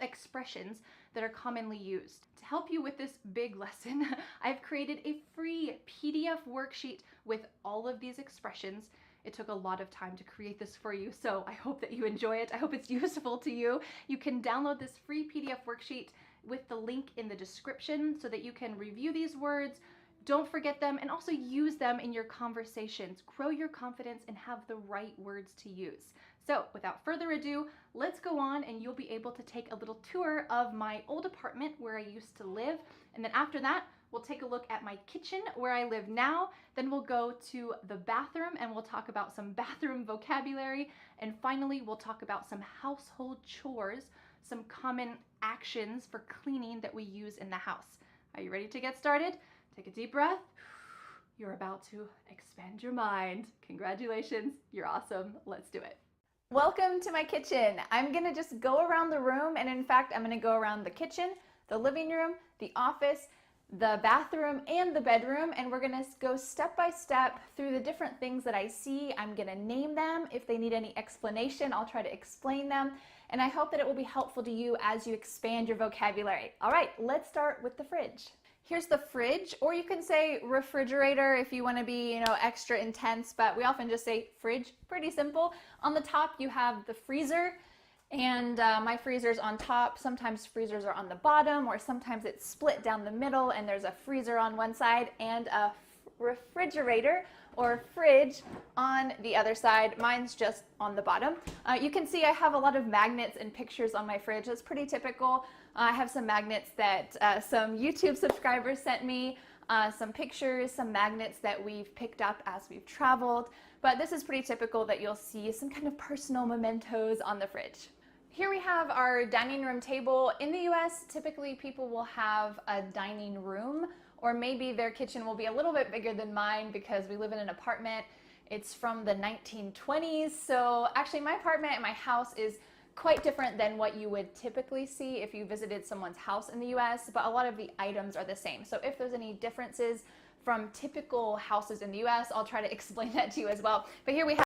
expressions that are commonly used. To help you with this big lesson, I've created a free PDF worksheet with all of these expressions. It took a lot of time to create this for you, so I hope that you enjoy it. I hope it's useful to you. You can download this free PDF worksheet with the link in the description so that you can review these words, don't forget them, and also use them in your conversations. Grow your confidence and have the right words to use. So without further ado, let's go on and you'll be able to take a little tour of my old apartment where I used to live. And then after that, we'll take a look at my kitchen where I live now. Then we'll go to the bathroom and we'll talk about some bathroom vocabulary. And finally, we'll talk about some household chores, some common actions for cleaning that we use in the house. Are you ready to get started? Take a deep breath. You're about to expand your mind. Congratulations, you're awesome. Let's do it. Welcome to my kitchen. I'm gonna just go around the room, and in fact, I'm gonna go around the kitchen, the living room, the office, the bathroom, and the bedroom, and we're gonna go step by step through the different things that I see. I'm gonna name them. If they need any explanation, I'll try to explain them, and I hope that it will be helpful to you as you expand your vocabulary. All right, let's start with the fridge. Here's the fridge, or you can say refrigerator if you want to be, extra intense, but we often just say fridge, pretty simple. On the top you have the freezer, and my freezer's on top. Sometimes freezers are on the bottom, or sometimes it's split down the middle and there's a freezer on one side and a refrigerator or fridge on the other side. Mine's just on the bottom. You can see I have a lot of magnets and pictures on my fridge. That's pretty typical. I have some magnets that some YouTube subscribers sent me, some pictures, some magnets that we've picked up as we've traveled. But this is pretty typical that you'll see some kind of personal mementos on the fridge. Here we have our dining room table. In the US, typically people will have a dining room, or maybe their kitchen will be a little bit bigger than mine because we live in an apartment. It's from the 1920s. So actually my apartment and my house is quite different than what you would typically see if you visited someone's house in the US, but a lot of the items are the same. So if there's any differences from typical houses in the US, I'll try to explain that to you as well. But here we have